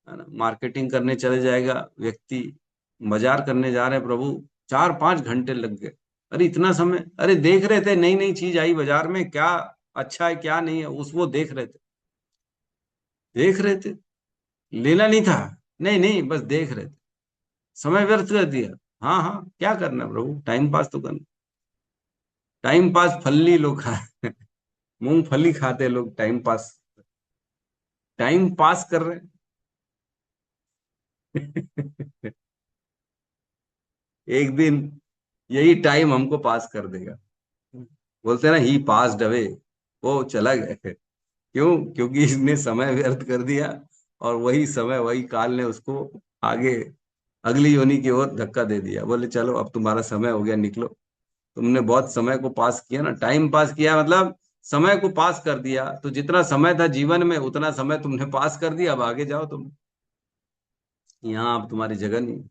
है ना। मार्केटिंग करने चले जाएगा व्यक्ति, बाजार करने जा रहे हैं प्रभु, 4-5 घंटे लग गए। अरे इतना समय, अरे देख रहे थे नई नई चीज आई बाजार में, क्या अच्छा है क्या नहीं है, उस वो देख रहे थे, देख रहे थे, लेना नहीं था, नहीं नहीं बस देख रहे थे, समय व्यर्थ कर दिया। हाँ हाँ, क्या करना है प्रभु, टाइम पास तो करना। टाइम पास फल्ली लोग खा मूंगफली खाते लोग, टाइम पास कर रहे हैं। एक दिन यही टाइम हमको पास कर देगा। बोलते हैं ना, ही पास्ड अवे, वो चला गया। क्यों? क्योंकि इसने समय व्यर्थ कर दिया, और वही समय, वही काल ने उसको आगे अगली योनि की ओर धक्का दे दिया। बोले चलो अब तुम्हारा समय हो गया, निकलो। तुमने बहुत समय को पास किया ना, टाइम पास किया, मतलब समय को पास कर दिया। तो जितना समय था जीवन में उतना समय तुमने पास कर दिया, अब आगे जाओ तुम, यहाँ अब तुम्हारी जगह नहीं।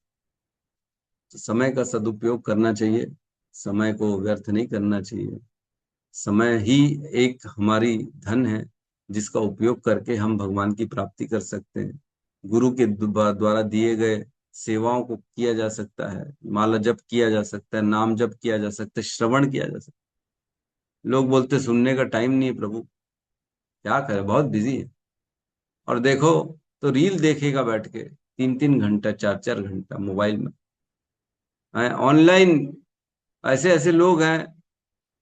तो समय का सदुपयोग करना चाहिए, समय को व्यर्थ नहीं करना चाहिए। समय ही एक हमारी धन है, जिसका उपयोग करके हम भगवान की प्राप्ति कर सकते हैं। गुरु के द्वारा दिए गए सेवाओं को किया जा सकता है, माला जप किया जा सकता है, नाम जप किया जा सकता है, श्रवण किया जा सकता है। लोग बोलते सुनने का टाइम नहीं है प्रभु, क्या करें, बहुत बिजी है। और देखो तो रील देखेगा बैठ के 3-3 घंटा, 4-4 घंटा मोबाइल में ऑनलाइन। ऐसे ऐसे लोग हैं,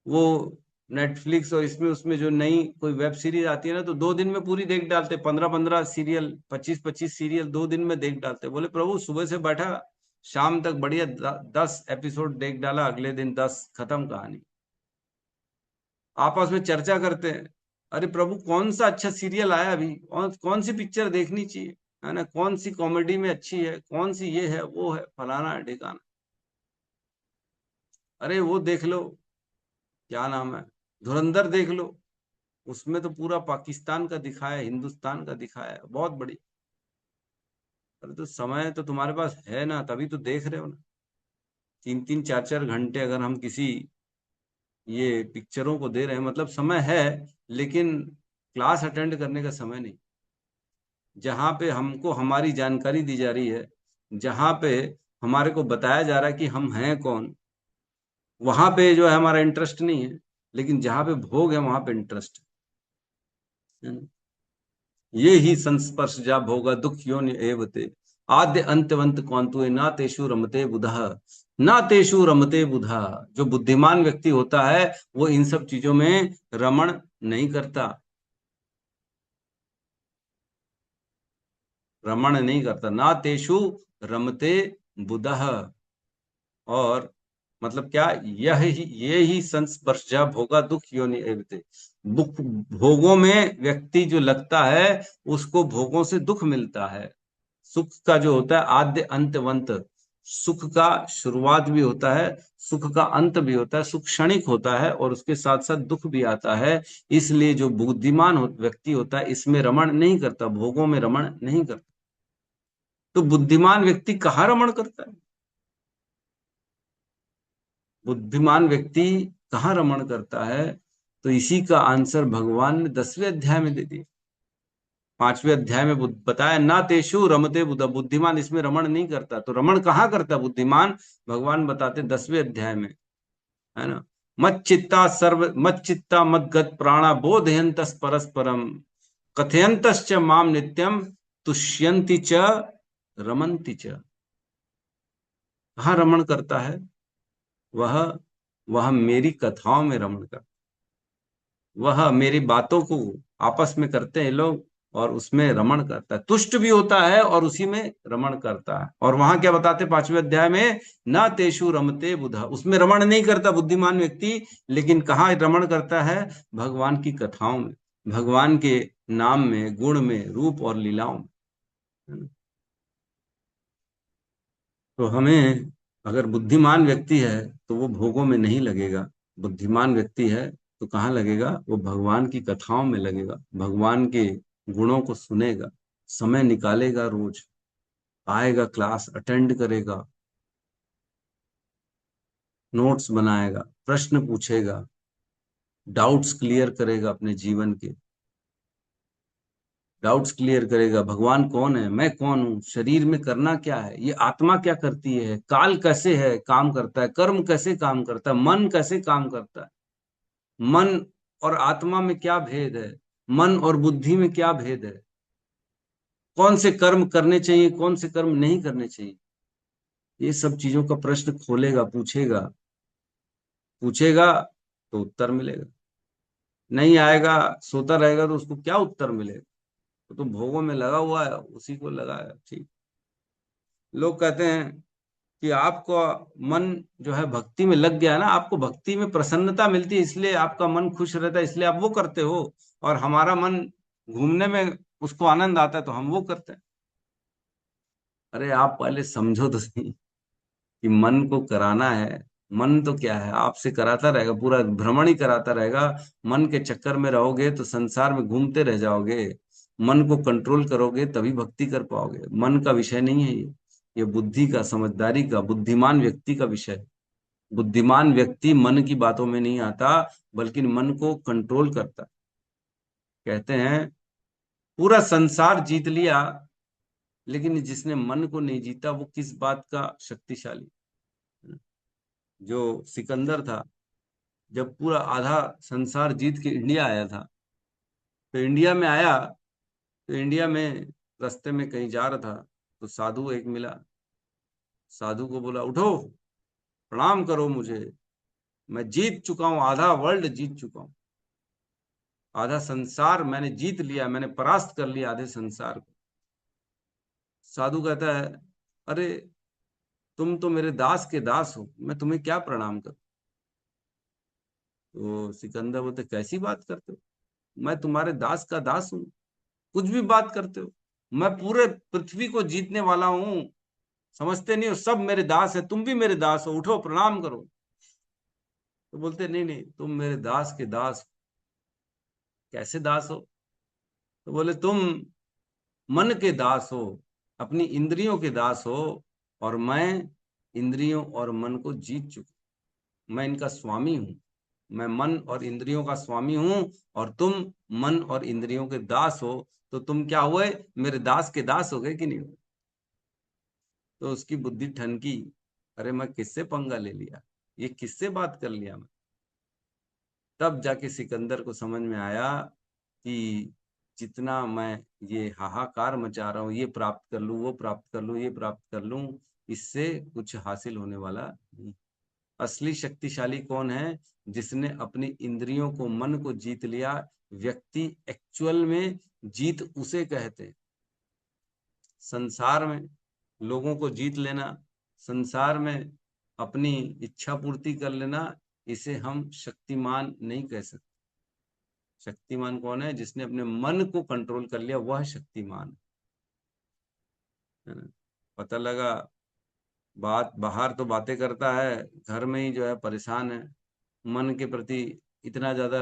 वो नेटफ्लिक्स और इसमें उसमें जो नई कोई वेब सीरीज आती है ना, तो 2 दिन में पूरी देख डालते, 15-15 सीरियल, 25-25 सीरियल 2 दिन में देख डालते। बोले प्रभु सुबह से बैठा, शाम तक बढ़िया 10 एपिसोड देख डाला, अगले दिन 10, खत्म कहानी। आपस में चर्चा करते हैं, अरे प्रभु कौन सा अच्छा सीरियल आया अभी, कौन सी पिक्चर देखनी चाहिए, है ना, कौन सी कॉमेडी में अच्छी है, कौन सी ये है वो है, फलाना है ढिकाना। अरे वो देख लो, क्या नाम है, धुरंधर देख लो, उसमें तो पूरा पाकिस्तान का दिखाया, हिंदुस्तान का दिखाया, बहुत बड़ी। अरे तो समय तो तुम्हारे पास है ना, तभी तो देख रहे हो ना। 3-3 4-4 घंटे अगर हम किसी ये पिक्चरों को दे रहे हैं, मतलब समय है, लेकिन क्लास अटेंड करने का समय नहीं। जहां पे हमको हमारी जानकारी दी जा रही है, जहां पे हमारे को बताया जा रहा है कि हम हैं कौन, वहां पे जो है हमारा इंटरेस्ट नहीं है। लेकिन जहां पे भोग है वहां पे इंटरेस्ट है। ये ही संस्पर्श जा भोगा दुख योनि एवते, आद्य अंत्यवंत कौंतुए ना तेषु रमते बुधा, ना तेषु रमते बुधा। जो बुद्धिमान व्यक्ति होता है वो इन सब चीजों में रमण नहीं करता, रमण नहीं करता, ना तेषु रमते बुधः। और मतलब क्या, यह ही, ये ही संस्पर्शा भोगा दुख योनि एवते। दुख, भोगों में व्यक्ति जो लगता है उसको भोगों से दुख मिलता है। सुख का जो होता है आद्य अंतवंत, सुख का शुरुआत भी होता है, सुख का अंत भी होता है, सुख क्षणिक होता है और उसके साथ साथ दुख भी आता है। इसलिए जो बुद्धिमान व्यक्ति होता है इसमें रमण नहीं करता, भोगों में रमण नहीं करता। तो बुद्धिमान व्यक्ति कहाँ रमण करता है? बुद्धिमान व्यक्ति कहाँ रमण करता है? तो इसी का आंसर भगवान ने 10वें अध्याय में दे दिया। 5वें अध्याय में बताया ना तेषु रमते बुद्ध, बुद्धिमान इसमें रमण नहीं करता। तो रमण कहाँ करता बुद्धिमान? भगवान बताते 10वें अध्याय में, है ना। मत चित्ता मत गत प्राणा बोधयंतस परस्परम, कथयंतश्च माम नित्यम, तुष्यन्ति च रमन्ति च। कहाँ रमण करता है वह? वह मेरी कथाओं में रमण करता, वह मेरी बातों को आपस में करते हैं लोग, और उसमें रमण करता है, तुष्ट भी होता है और उसी में रमण करता है। और वहां क्या बताते 5वें अध्याय में, न तेषु रमते बुधा, उसमें रमण नहीं करता बुद्धिमान व्यक्ति, लेकिन कहाँ रमण करता है, भगवान की कथाओं में, भगवान के नाम में, गुण में, रूप और लीलाओं में, है ना? तो हमें, अगर बुद्धिमान व्यक्ति है तो वो भोगों में नहीं लगेगा, बुद्धिमान व्यक्ति है तो कहाँ लगेगा, वो भगवान की कथाओं में लगेगा, भगवान के गुणों को सुनेगा, समय निकालेगा, रोज आएगा, क्लास अटेंड करेगा, नोट्स बनाएगा, प्रश्न पूछेगा, डाउट्स क्लियर करेगा, अपने जीवन के डाउट्स क्लियर करेगा, भगवान कौन है, मैं कौन हूँ, शरीर में करना क्या है, ये आत्मा क्या करती है, काल कैसे है काम करता है, कर्म कैसे काम करता है, मन कैसे काम करता है, मन और आत्मा में क्या भेद है, मन और बुद्धि में क्या भेद है, कौन से कर्म करने चाहिए, कौन से कर्म नहीं करने चाहिए, ये सब चीजों का प्रश्न खोलेगा, पूछेगा, पूछेगा तो उत्तर मिलेगा, नहीं आएगा, सोता रहेगा तो उसको क्या उत्तर मिलेगा, तो भोगों में लगा हुआ है, उसी को लगाया, ठीक। लोग कहते हैं कि आपको मन जो है भक्ति में लग गया है ना, आपको भक्ति में प्रसन्नता मिलती है, इसलिए आपका मन खुश रहता है, इसलिए आप वो करते हो, और हमारा मन घूमने में उसको आनंद आता है तो हम वो करते हैं। अरे आप पहले समझो तो सही कि मन को कराना है, मन तो क्या है, आपसे कराता रहेगा, पूरा भ्रमण ही कराता रहेगा, मन के चक्कर में रहोगे तो संसार में घूमते रह जाओगे, मन को कंट्रोल करोगे तभी भक्ति कर पाओगे, मन का विषय नहीं है ये बुद्धि का, समझदारी का, बुद्धिमान व्यक्ति का विषय है। बुद्धिमान व्यक्ति मन की बातों में नहीं आता, बल्कि मन को कंट्रोल करता है। कहते हैं पूरा संसार जीत लिया, लेकिन जिसने मन को नहीं जीता वो किस बात का शक्तिशाली। जो सिकंदर था, जब पूरा आधा संसार जीत के इंडिया आया था, तो इंडिया में आया, तो इंडिया में रास्ते में कहीं जा रहा था, तो साधु एक मिला, साधु को बोला उठो, प्रणाम करो मुझे, मैं जीत चुका हूं, आधा वर्ल्ड जीत चुका हूं, आधा संसार मैंने जीत लिया, मैंने परास्त कर लिया आधे संसार को। साधु कहता है, अरे तुम तो मेरे दास के दास हो, मैं तुम्हें क्या प्रणाम करूं। तो सिकंदर बोलते कैसी बात करते हो, मैं तुम्हारे दास का दास हूं, कुछ भी बात करते हो, मैं पूरे पृथ्वी को जीतने वाला हूं, समझते नहीं हो, सब मेरे दास है, तुम भी मेरे दास हो, उठो प्रणाम करो। तो बोलते नहीं नहीं, तुम मेरे दास के दास हो। कैसे दास हो, तो बोले तुम मन के दास हो, अपनी इंद्रियों के दास हो, और मैं इंद्रियों और मन को जीत चुका, मैं इनका स्वामी हूं, मैं मन और इंद्रियों का स्वामी हूं, और तुम मन और इंद्रियों के दास हो, तो तुम क्या हुए, मेरे दास के दास हो गए कि नहीं हुए। तो उसकी बुद्धि ठनकी, अरे मैं किससे पंगा ले लिया, ये किससे बात कर लिया मैं। तब जाके सिकंदर को समझ में आया कि जितना मैं ये हाहाकार मचा रहा हूँ, ये प्राप्त कर लूं, वो प्राप्त कर लूं, ये प्राप्त कर लूं, इससे कुछ हासिल होने वाला नहीं। असली शक्तिशाली कौन है, जिसने अपनी इंद्रियों को, मन को जीत लिया। व्यक्ति एक्चुअल में जीत उसे कहते हैं। संसार में लोगों को जीत लेना, संसार में अपनी इच्छा पूर्ति कर लेना, इसे हम शक्तिमान नहीं कह सकते। शक्तिमान कौन है, जिसने अपने मन को कंट्रोल कर लिया, वह शक्तिमान है ना। पता लगा बात बाहर तो बातें करता है, घर में ही जो है परेशान है, मन के प्रति इतना ज्यादा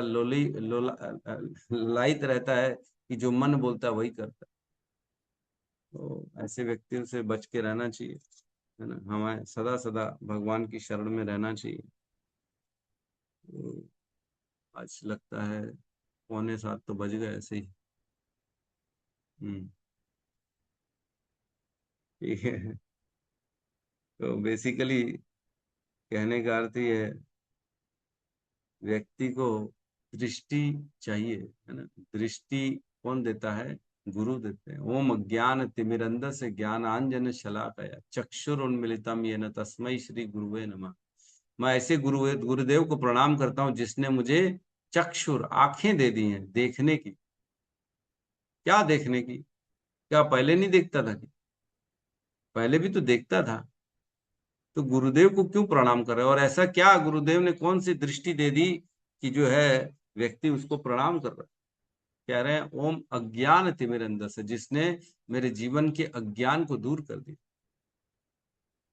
लाइत रहता है कि जो मन बोलता है वही करता है। तो ऐसे व्यक्तियों से बच के रहना चाहिए, है ना, हमें सदा सदा भगवान की शरण में रहना चाहिए। तो आज लगता है 6:45 तो बज गए ऐसे ही। हम्म। ठीक है। तो बेसिकली कहने का अर्थ ये है, व्यक्ति को दृष्टि चाहिए, है ना। दृष्टि कौन देता है, गुरु देते हैं। ओम ज्ञान तिमिरंधस्य ज्ञानांजन शलाकया चक्षुरुन्मीलितम येन तस्मै श्री गुरुवे नमः। मैं ऐसे गुरुदेव को प्रणाम करता हूँ जिसने मुझे चक्षुर, आंखें दे दी हैं देखने की, क्या देखने की? क्या पहले नहीं देखता था? कि पहले भी तो देखता था। तो गुरुदेव को क्यों प्रणाम कर रहे हैं? और ऐसा क्या गुरुदेव ने कौन सी दृष्टि दे दी कि जो है व्यक्ति उसको प्रणाम कर रहा है? कह रहे हैं ओम अज्ञान थे मेरे अंदर से, जिसने मेरे जीवन के अज्ञान को दूर कर दिया।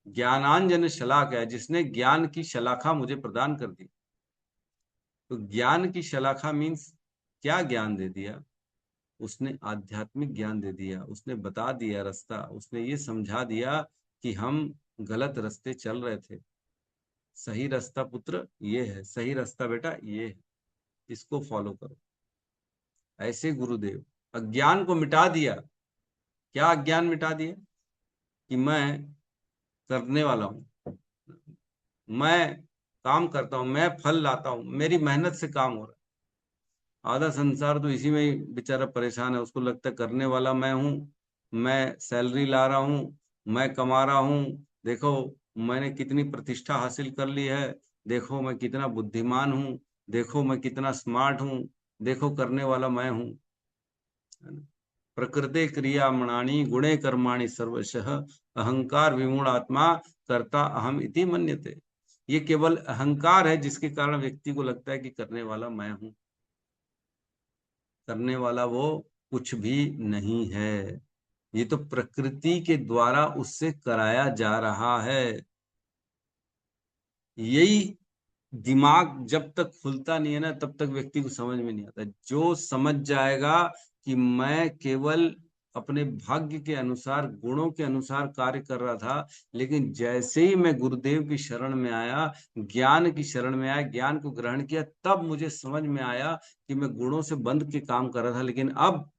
ज्ञानांजन शलाका है, जिसने ज्ञान की शलाखा मुझे प्रदान कर दी। तो ज्ञान की शलाखा मीन्स क्या ज्ञान दे दिया? उसने आध्यात्मिक ज्ञान दे दिया, उसने बता दिया रास्ता, उसने ये समझा दिया कि हम गलत रास्ते चल रहे थे। सही रास्ता पुत्र ये है, सही रास्ता बेटा ये है, इसको फॉलो करो। ऐसे गुरुदेव अज्ञान को मिटा दिया। क्या अज्ञान मिटा दिया? कि मैं करने वाला हूं, मैं काम करता हूं, मैं फल लाता हूं, मेरी मेहनत से काम हो रहा है। आधा संसार तो इसी में ही बेचारा परेशान है, उसको लगता है करने वाला मैं हूं, मैं सैलरी ला रहा हूं, मैं कमा रहा हूं, देखो मैंने कितनी प्रतिष्ठा हासिल कर ली है, देखो मैं कितना बुद्धिमान हूं, देखो मैं कितना स्मार्ट हूं, देखो करने वाला मैं हूं। प्रकृते क्रियामणानि गुणे कर्माणि सर्वशः अहंकार विमूढ़ आत्मा कर्ता अहम इति मन्यते। ये केवल अहंकार है जिसके कारण व्यक्ति को लगता है कि करने वाला मैं हूं। करने वाला वो कुछ भी नहीं है। ये तो प्रकृति के द्वारा उससे कराया जा रहा है। यही दिमाग जब तक खुलता नहीं है ना, तब तक व्यक्ति को समझ में नहीं आता। जो समझ जाएगा कि मैं केवल अपने भाग्य के अनुसार, गुणों के अनुसार कार्य कर रहा था, लेकिन जैसे ही मैं गुरुदेव की शरण में आया, ज्ञान की शरण में आया, ज्ञान को ग्रहण किया, तब मुझे समझ में आया कि मैं गुणों से बंध के काम कर रहा था। लेकिन अब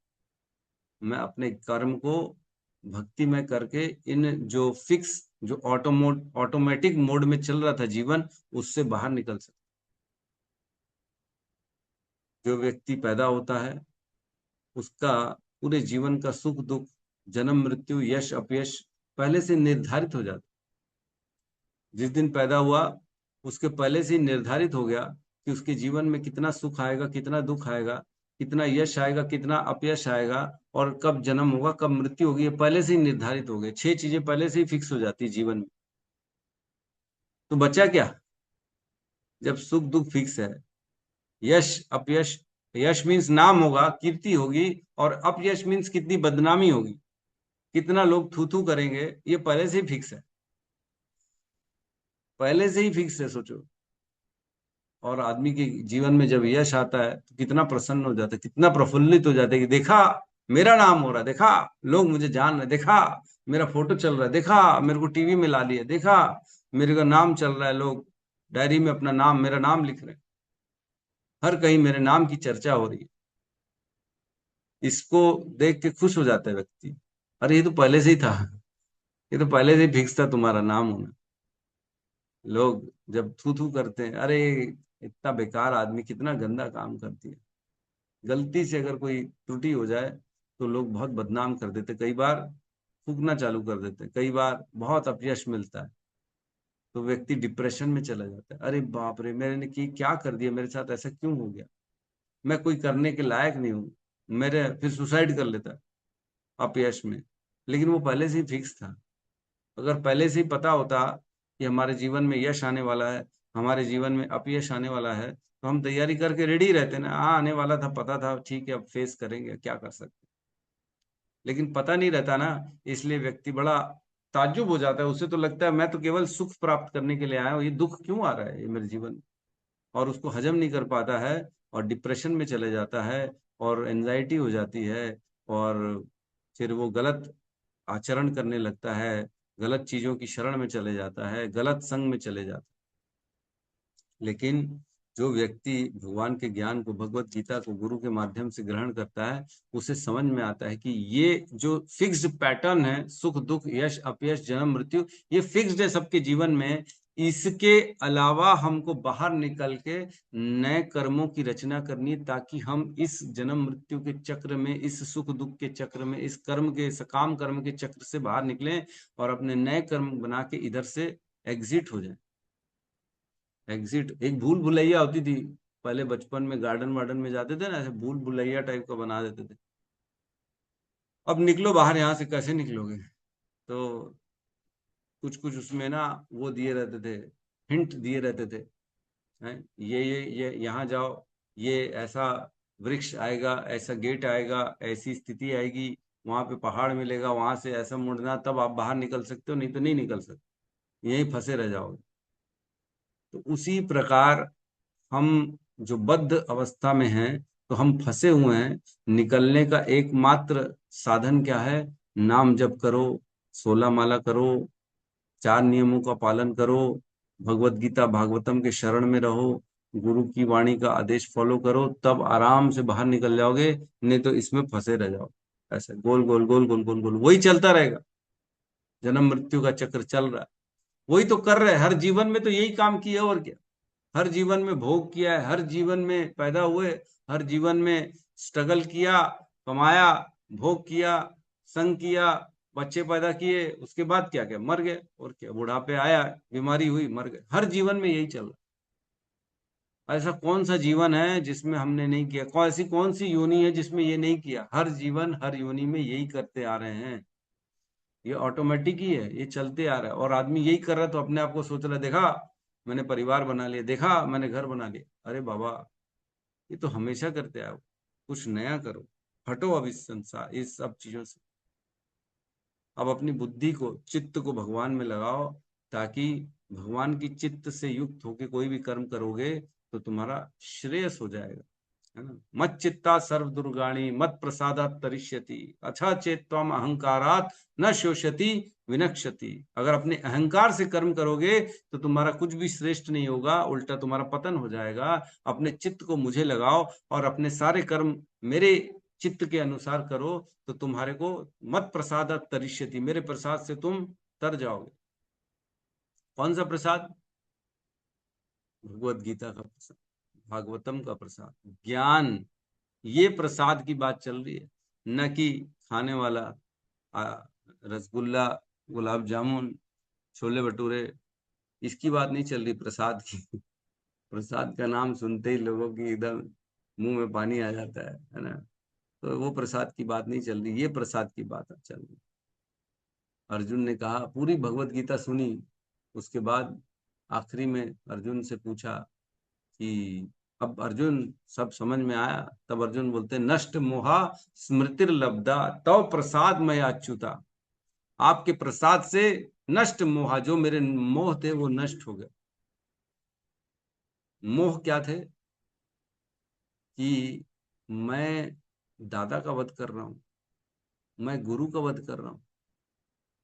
मैं अपने कर्म को भक्ति में करके इन जो फिक्स, जो ऑटोमेटिक मोड में चल रहा था जीवन, उससे बाहर निकल सकता। जो व्यक्ति पैदा होता है उसका पूरे जीवन का सुख दुख, जन्म मृत्यु, यश अपयश पहले से निर्धारित हो जाता। जिस दिन पैदा हुआ उसके पहले से ही निर्धारित हो गया कि उसके जीवन में कितना सुख आएगा, कितना दुख आएगा, कितना यश आएगा, कितना अपयश आएगा, और कब जन्म होगा, कब मृत्यु होगी, ये पहले से ही निर्धारित हो गए। 6 चीजें पहले से ही फिक्स हो जाती है जीवन में। तो बचा क्या? जब सुख दुख फिक्स है, यश अपयश, यश मीन्स नाम होगा, कीर्ति होगी, और अपयश मीन्स कितनी बदनामी होगी, कितना लोग थू थू करेंगे, ये पहले से ही फिक्स है। पहले से ही फिक्स है, सोचो। और आदमी के जीवन में जब यश आता है तो कितना प्रसन्न हो जाता है, कितना प्रफुल्लित हो जाता है कि देखा मेरा नाम हो रहा है, देखा लोग मुझे जान रहे, देखा मेरा फोटो चल रहा है, देखा मेरे को टीवी में ला लिया, देखा मेरे का नाम चल रहा है, लोग डायरी में अपना नाम, मेरा नाम लिख रहे हैं, हर कहीं मेरे नाम की चर्चा हो रही है। इसको देख के खुश हो जाता है व्यक्ति। अरे ये तो पहले से ही था, ये तो पहले से ही फिक्स था तुम्हारा नाम होना। लोग जब थू थू करते हैं, अरे इतना बेकार आदमी, कितना गंदा काम करती है। गलती से अगर कोई त्रुटि हो जाए तो लोग बहुत बदनाम कर देते, कई बार फूकना चालू कर देते, कई बार बहुत अपयश मिलता है तो व्यक्ति डिप्रेशन में चला जाता है। अरे बाप रे, मैंने की क्या कर दिया, मेरे साथ ऐसा क्यों हो गया, मैं कोई करने के लायक नहीं हूँ, मेरे फिर सुसाइड कर लेता है अपयश में। लेकिन वो पहले से ही फिक्स था। अगर पहले से ही पता होता कि हमारे जीवन में यश आने वाला है, हमारे जीवन में अपयश आने वाला है, तो हम तैयारी करके रेडी रहते ना। हाँ आने वाला था, पता था, ठीक है अब फेस करेंगे, क्या कर सकते। लेकिन पता नहीं रहता ना, इसलिए व्यक्ति बड़ा ताज्जुब हो जाता है। उसे तो लगता है मैं तो केवल सुख प्राप्त करने के लिए आया हूँ, ये दुख क्यों आ रहा है ये मेरे जीवन में। और उसको हजम नहीं कर पाता है, और डिप्रेशन में चले जाता है, और एंजाइटी हो जाती है, और फिर वो गलत आचरण करने लगता है, गलत चीजों की शरण में चले जाता है, गलत संग में चले जाता है। लेकिन जो व्यक्ति भगवान के ज्ञान को, भगवत गीता को गुरु के माध्यम से ग्रहण करता है, उसे समझ में आता है कि ये जो फिक्स्ड पैटर्न है, सुख दुख यश अपयश जन्म मृत्यु, ये फिक्स्ड है सबके जीवन में। इसके अलावा हमको बाहर निकल के नए कर्मों की रचना करनी है, ताकि हम इस जन्म मृत्यु के चक्र में, इस सुख दुख के चक्र में, इस कर्म के, सकाम कर्म के चक्र से बाहर निकलें, और अपने नए कर्म बना के इधर से एग्जिट हो जाए। एग्जिट, एक भूल भुलैया होती थी पहले बचपन में, गार्डन वार्डन में जाते थे ना, ऐसे भूल भुलैया टाइप का बना देते थे। अब निकलो बाहर, यहाँ से कैसे निकलोगे? तो कुछ कुछ उसमें ना वो दिए रहते थे, हिंट दिए रहते थे, हैं, ये यहाँ जाओ, ये ऐसा वृक्ष आएगा, ऐसा गेट आएगा, ऐसी स्थिति आएगी, वहां पे पहाड़ मिलेगा, वहां से ऐसा मुड़ना, तब आप बाहर निकल सकते हो, नहीं तो नहीं निकल सकते, यहीं फंसे रह जाओगे। तो उसी प्रकार हम जो बद्ध अवस्था में हैं, तो हम फंसे हुए हैं। निकलने का एकमात्र साधन क्या है? नाम जप करो, 16 माला करो, 4 नियमों का पालन करो, भगवत गीता भागवतम के शरण में रहो, गुरु की वाणी का आदेश फॉलो करो, तब आराम से बाहर निकल जाओगे, नहीं तो इसमें फंसे रह जाओ। ऐसे गोल गोल गोल गोल गोल गोल वही चलता रहेगा, जन्म मृत्यु का चक्र चल रहा है। वही तो कर रहे हैं, हर जीवन में तो यही काम किया, और क्या। हर जीवन में भोग किया है, हर जीवन में पैदा हुए, हर जीवन में स्ट्रगल किया, कमाया, भोग किया, संग किया, बच्चे पैदा किए, उसके बाद क्या क्या मर गए, और क्या, बुढ़ापे आया, बीमारी हुई, मर गए। हर जीवन में यही चल रहा है। ऐसा कौन सा जीवन है जिसमें हमने नहीं किया? ऐसी कौन सी योनि है जिसमें ये नहीं किया? हर जीवन हर योनि में यही करते आ रहे हैं। ये ऑटोमेटिक ही है, ये चलते आ रहा है। और आदमी यही कर रहा है तो अपने आप को सोच रहा है, देखा मैंने परिवार बना लिया, देखा मैंने घर बना लिया। अरे बाबा, ये तो हमेशा करते आओ, कुछ नया करो। हटो अब इस संसार, इस सब चीजों से। अब अपनी बुद्धि को, चित्त को भगवान में लगाओ, ताकि भगवान की चित्त से युक्त होके कोई भी कर्म करोगे तो तुम्हारा श्रेयस हो जाएगा, है ना। मत चित्ता सर्व दुर्गाणी मत प्रसादात तरिष्यति, अच्छा चेत्त्वम अहंकारात न शोषति विनक्ष्यति। अगर अपने अहंकार से कर्म करोगे तो तुम्हारा कुछ भी श्रेष्ठ नहीं होगा, उल्टा तुम्हारा पतन हो जाएगा। अपने चित्त को मुझे लगाओ और अपने सारे कर्म मेरे चित्त के अनुसार करो, तो तुम्हारे को मत प्रसादात तरिष्यति, मेरे प्रसाद से तुम तर जाओगे। कौन सा प्रसाद? भगवत गीता का प्रसाद, भागवतम का प्रसाद, ज्ञान। ये प्रसाद की बात चल रही है, न कि खाने वाला आ, रसगुल्ला, गुलाब जामुन, छोले भटूरे, इसकी बात नहीं चल रही प्रसाद की। प्रसाद का नाम सुनते ही लोगों की एकदम मुंह में पानी आ जाता है ना। तो वो प्रसाद की बात नहीं चल रही, ये प्रसाद की बात चल रही। अर्जुन ने कहा, पूरी भगवत गीता सुनी, उसके बाद आखिरी में अर्जुन से पूछा कि अब अर्जुन, सब समझ में आया, तब अर्जुन बोलते, नष्ट मोहा स्मृतिर लब्धा तव प्रसाद मैं अच्युता। आपके प्रसाद से नष्ट मोहा, जो मेरे मोह थे वो नष्ट हो गए। मोह क्या थे? कि मैं दादा का वध कर रहा हूं, मैं गुरु का वध कर रहा हूं,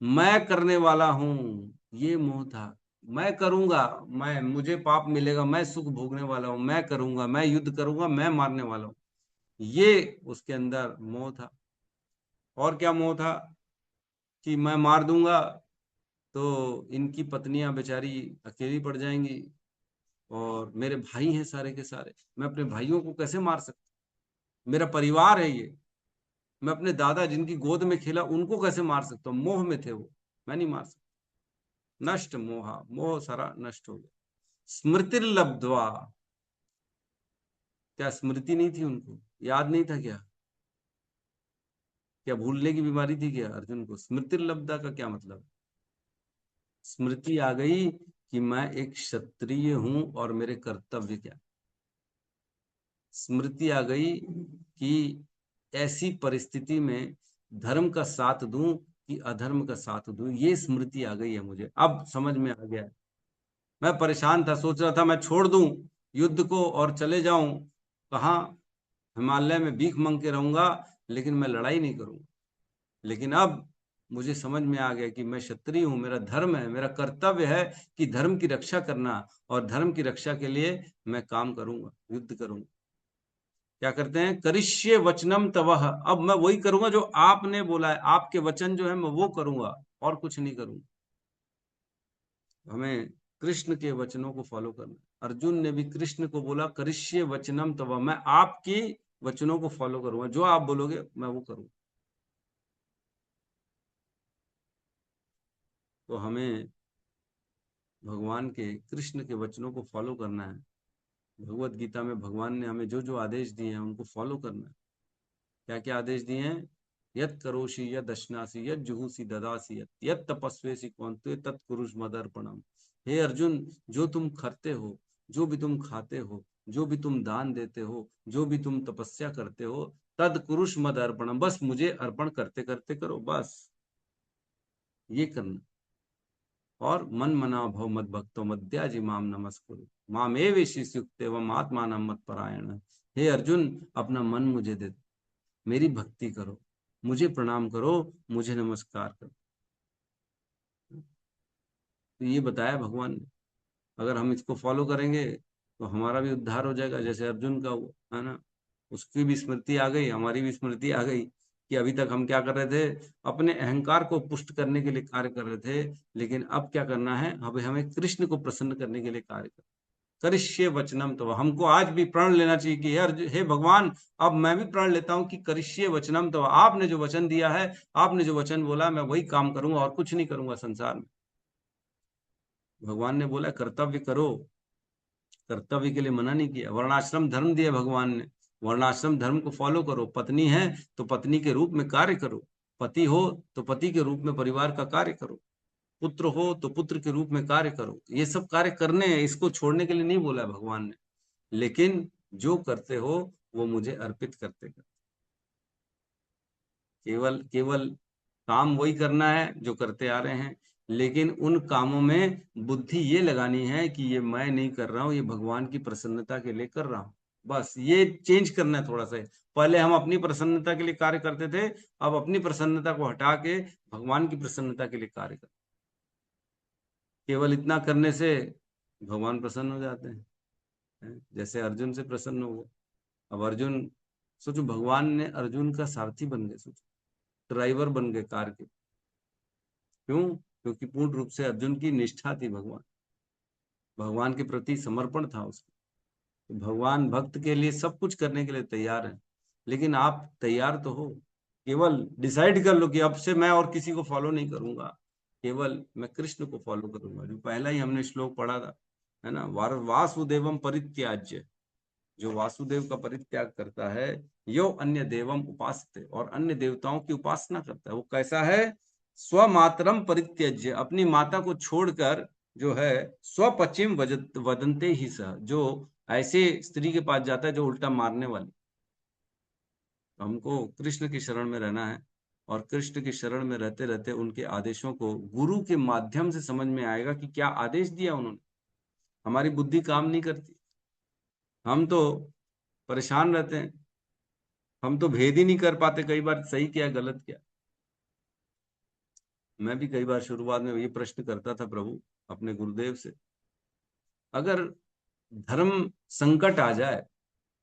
मैं करने वाला हूं, ये मोह था। मैं करूंगा, मैं, मुझे पाप मिलेगा, मैं सुख भोगने वाला हूं, मैं करूंगा, मैं युद्ध करूंगा, मैं मारने वाला हूं, ये उसके अंदर मोह था। और क्या मोह था? कि मैं मार दूंगा तो इनकी पत्नियां बेचारी अकेली पड़ जाएंगी, और मेरे भाई हैं सारे के सारे, मैं अपने भाइयों को कैसे मार सकता? मेरा परिवार है ये, मैं अपने दादा जिनकी गोद में खेला उनको कैसे मार सकता हूँ? मोह में थे वो, मैं नहीं मार सकता। नष्ट मोहा, मोह सारा नष्ट हो गया। स्मृतिर्लब्ध्वा, क्या स्मृति नहीं थी उनको? याद नहीं था क्या? क्या भूलने की बीमारी थी क्या अर्जुन को? स्मृतिर्लब्धा का क्या मतलब? स्मृति आ गई कि मैं एक क्षत्रिय हूं और मेरे कर्तव्य क्या। स्मृति आ गई कि ऐसी परिस्थिति में धर्म का साथ दूं कि अधर्म का साथ दूं, ये स्मृति आ गई है मुझे, अब समझ में आ गया है। मैं परेशान था, सोच रहा था मैं छोड़ दूं युद्ध को और चले जाऊं कहाँ, हिमालय में भीख मांग के रहूंगा, लेकिन मैं लड़ाई नहीं करूंगा। लेकिन अब मुझे समझ में आ गया कि मैं क्षत्रिय हूं, मेरा धर्म है, मेरा कर्तव्य है कि धर्म की रक्षा करना, और धर्म की रक्षा के लिए मैं काम करूंगा, युद्ध करूंगा। क्या करते हैं? करिष्ये वचनम तवह, अब मैं वही करूंगा जो आपने बोला है, आपके वचन जो है मैं वो करूंगा, और कुछ नहीं करूंगा। हमें कृष्ण के वचनों को फॉलो करना। अर्जुन ने भी कृष्ण को बोला, करिष्ये वचनम तवह, मैं आपकी वचनों को फॉलो करूंगा, जो आप बोलोगे मैं वो करूंगा। तो हमें भगवान के, कृष्ण के वचनों को फॉलो करना है। भगवत गीता में भगवान ने हमें जो जो आदेश दिए हैं उनको फॉलो करना है। क्या क्या आदेश दिए हैं? यत् करोषि यद अश्नासि यद जुहुषि ददासि यत् तपस्वेसि कौन्ते तत्कुरुष मदर्पणम। हे अर्जुन, जो तुम करते हो, जो भी तुम खाते हो, जो भी तुम दान देते हो, जो भी तुम तपस्या करते हो, तद कुरुष मद अर्पणम, बस मुझे अर्पण करते करते करो, बस ये करना। और मन मना भव मद भक्तो मद्याजी माम नमस्कुरु माम एवेशिष्युक्त एवं आत्मानं मत परायण। हे अर्जुन, अपना मन मुझे दे दो, मेरी भक्ति करो, मुझे प्रणाम करो, मुझे नमस्कार करो। तो ये बताया भगवान ने, अगर हम इसको फॉलो करेंगे तो हमारा भी उद्धार हो जाएगा, जैसे अर्जुन का हुआ है ना। उसकी भी स्मृति आ गई, हमारी भी स्मृति आ गई कि अभी तक हम क्या कर रहे थे, अपने अहंकार को पुष्ट करने के लिए कार्य कर रहे थे, लेकिन अब क्या करना है, अब हमें कृष्ण को प्रसन्न करने के लिए कार्य कर। करिष्ये वचनम, तो हमको आज भी प्रण लेना चाहिए कि हे भगवान, अब मैं भी प्रण लेता हूं कि करिष्ये वचनम, तो आपने जो वचन दिया है, आपने जो वचन बोला, मैं वही काम करूंगा और कुछ नहीं करूंगा संसार में। भगवान ने बोला कर्तव्य करो, कर्तव्य के लिए मना नहीं किया। वर्णाश्रम धर्म दिया भगवान ने, वर्णाश्रम धर्म को फॉलो करो। पत्नी है तो पत्नी के रूप में कार्य करो, पति हो तो पति के रूप में परिवार का कार्य करो, पुत्र हो तो पुत्र के रूप में कार्य करो। ये सब कार्य करने हैं, इसको छोड़ने के लिए नहीं बोला है भगवान ने। लेकिन जो करते हो वो मुझे अर्पित करते करते, केवल केवल काम वही करना है जो करते आ रहे हैं, लेकिन उन कामों में बुद्धि ये लगानी है कि ये मैं नहीं कर रहा हूं, ये भगवान की प्रसन्नता के लिए कर रहा हूं। बस ये चेंज करना है थोड़ा सा। पहले हम अपनी प्रसन्नता के लिए कार्य करते थे, अब अपनी प्रसन्नता को हटा के भगवान की प्रसन्नता के लिए कार्य कर। केवल इतना करने से भगवान प्रसन्न हो जाते हैं, जैसे अर्जुन से प्रसन्न हो गए। अब अर्जुन, सोचो भगवान ने अर्जुन का सारथी बन गए, सोचो ड्राइवर बन गए कार के। क्यों? क्योंकि पूर्ण रूप से अर्जुन की निष्ठा थी, भगवान भगवान के प्रति समर्पण था उसका। तो भगवान भक्त के लिए सब कुछ करने के लिए तैयार है, लेकिन आप तैयार तो हो। केवल डिसाइड कर लो कि अब से मैं और किसी को फॉलो नहीं करूंगा, केवल मैं कृष्ण को फॉलो करूंगा, जो पहला ही हमने श्लोक पढ़ा था, है ना, वासुदेवम परित्याज्य, जो वासुदेव का परित्याग करता है, यो अन्य देवम उपासते, और अन्य देवताओं की उपासना करता है, वो कैसा है, स्वमातरम परित्यज्य, अपनी माता को छोड़कर, जो है स्वपचिम वदंते ही सह, जो ऐसे स्त्री के पास जाता है जो उल्टा मारने वाली। तो हमको कृष्ण की शरण में रहना है, और कृष्ण की शरण में रहते रहते उनके आदेशों को गुरु के माध्यम से समझ में आएगा कि क्या आदेश दिया उन्होंने। हमारी बुद्धि काम नहीं करती, हम तो परेशान रहते हैं, हम तो भेद ही नहीं कर पाते कई बार सही क्या गलत क्या। मैं भी कई बार शुरुआत में ये प्रश्न करता था प्रभु अपने गुरुदेव से, अगर धर्म संकट आ जाए,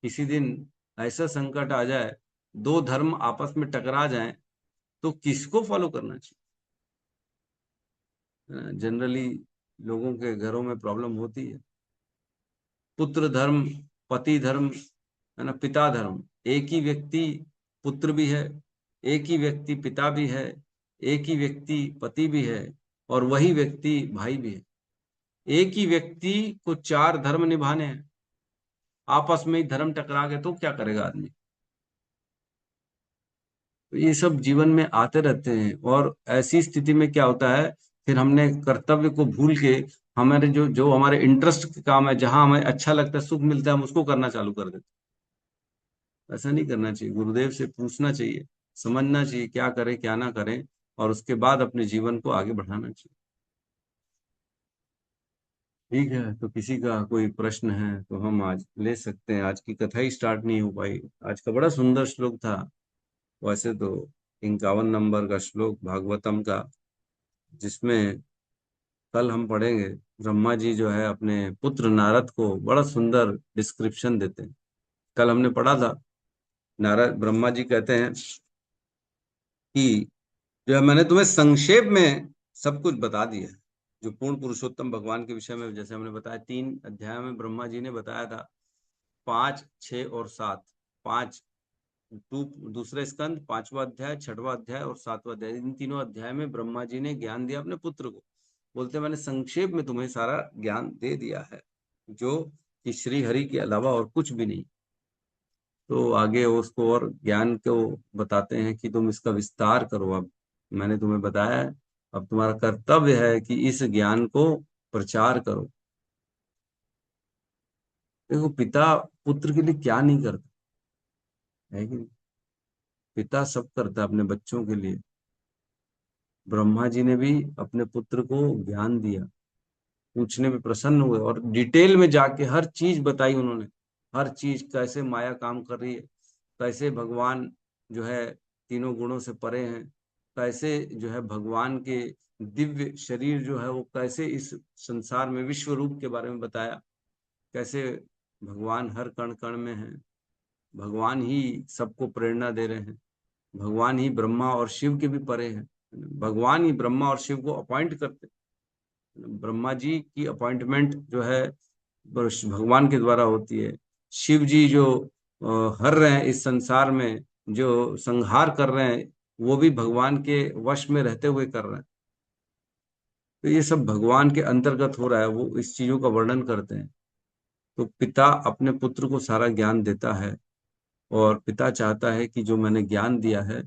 किसी दिन ऐसा संकट आ जाए, दो धर्म आपस में टकरा जाएं, तो किसको फॉलो करना चाहिए? जनरली लोगों के घरों में प्रॉब्लम होती है, पुत्र धर्म, पति धर्म, है ना, पिता धर्म। एक ही व्यक्ति पुत्र भी है, एक ही व्यक्ति पिता भी है, एक ही व्यक्ति पति भी है, और वही व्यक्ति भाई भी है। एक ही व्यक्ति को चार धर्म निभाने हैं, आपस में ही धर्म टकरा गए तो क्या करेगा आदमी? तो ये सब जीवन में आते रहते हैं, और ऐसी स्थिति में क्या होता है, फिर हमने कर्तव्य को भूल के हमारे जो जो हमारे इंटरेस्ट के काम है, जहां हमें अच्छा लगता है, सुख मिलता है, हम उसको करना चालू कर देते हैं। ऐसा नहीं करना चाहिए, गुरुदेव से पूछना चाहिए, समझना चाहिए क्या करें क्या ना करें, और उसके बाद अपने जीवन को आगे बढ़ाना चाहिए। ठीक है, तो किसी का कोई प्रश्न है तो हम आज ले सकते हैं। आज की कथा ही स्टार्ट नहीं हो पाई। आज का बड़ा सुंदर श्लोक था वैसे तो, 51 नंबर का श्लोक भागवतम का, जिसमें कल हम पढ़ेंगे। ब्रह्मा जी जो है अपने पुत्र नारद को बड़ा सुंदर डिस्क्रिप्शन देते हैं। कल हमने पढ़ा था, नारद ब्रह्मा जी कहते हैं कि जो है मैंने तुम्हें संक्षेप में सब कुछ बता दिया है। जो पूर्ण पुरुषोत्तम भगवान के विषय में जैसे हमने बताया, 3 अध्याय में ब्रह्मा जी ने बताया था, 5, 6 और 7, 5 दूसरे स्कंद, 5वां अध्याय, 6वां अध्याय और 7वां अध्याय, इन तीनों अध्याय में ब्रह्मा जी ने ज्ञान दिया अपने पुत्र को। बोलते मैंने संक्षेप में तुम्हें सारा ज्ञान दे दिया है, जो कि श्री हरि के अलावा और कुछ भी नहीं। तो आगे उसको और ज्ञान को बताते हैं कि तुम इसका विस्तार करो। अब मैंने तुम्हें बताया है, अब तुम्हारा कर्तव्य है कि इस ज्ञान को प्रचार करो। देखो, पिता पुत्र के लिए क्या नहीं करता है कि नहीं? पिता सब करता है अपने बच्चों के लिए। ब्रह्मा जी ने भी अपने पुत्र को ज्ञान दिया, पूछने में प्रसन्न हुए और डिटेल में जाके हर चीज बताई उन्होंने। हर चीज, कैसे माया काम कर रही है, कैसे भगवान जो है तीनों गुणों से परे हैं, कैसे जो है भगवान के दिव्य शरीर जो है वो कैसे इस संसार में विश्व रूप के बारे में बताया, कैसे भगवान हर कण कण में है, भगवान ही सबको प्रेरणा दे रहे हैं, भगवान ही ब्रह्मा और शिव के भी परे हैं, भगवान ही ब्रह्मा और शिव को अपॉइंट करते। ब्रह्मा जी की अपॉइंटमेंट जो है भगवान के द्वारा होती है। शिव जी जो हर रहे हैं इस संसार में, जो संहार कर रहे हैं, वो भी भगवान के वश में रहते हुए कर रहे हैं। तो ये सब भगवान के अंतर्गत हो रहा है, वो इस चीजों का वर्णन करते हैं। तो पिता अपने पुत्र को सारा ज्ञान देता है और पिता चाहता है कि जो मैंने ज्ञान दिया है,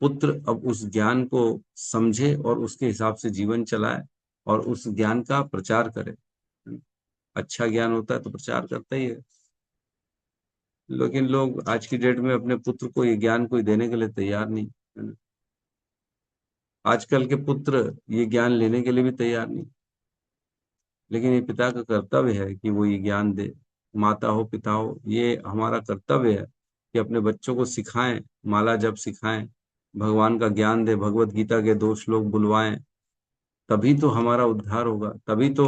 पुत्र अब उस ज्ञान को समझे और उसके हिसाब से जीवन चलाए और उस ज्ञान का प्रचार करे। अच्छा ज्ञान होता है तो प्रचार करता ही है। लेकिन लोग आज की डेट में अपने पुत्र को ये ज्ञान कोई देने के लिए तैयार नहीं है ना। आजकल के पुत्र ये ज्ञान लेने के लिए भी तैयार नहीं। लेकिन ये पिता का कर्तव्य है कि वो ये ज्ञान दे। माता हो पिता हो, ये हमारा कर्तव्य है कि अपने बच्चों को सिखाएं, माला जप सिखाएं, भगवान का ज्ञान दे, भगवत गीता के 2 श्लोक बुलवाएं। तभी तो हमारा उद्धार होगा, तभी तो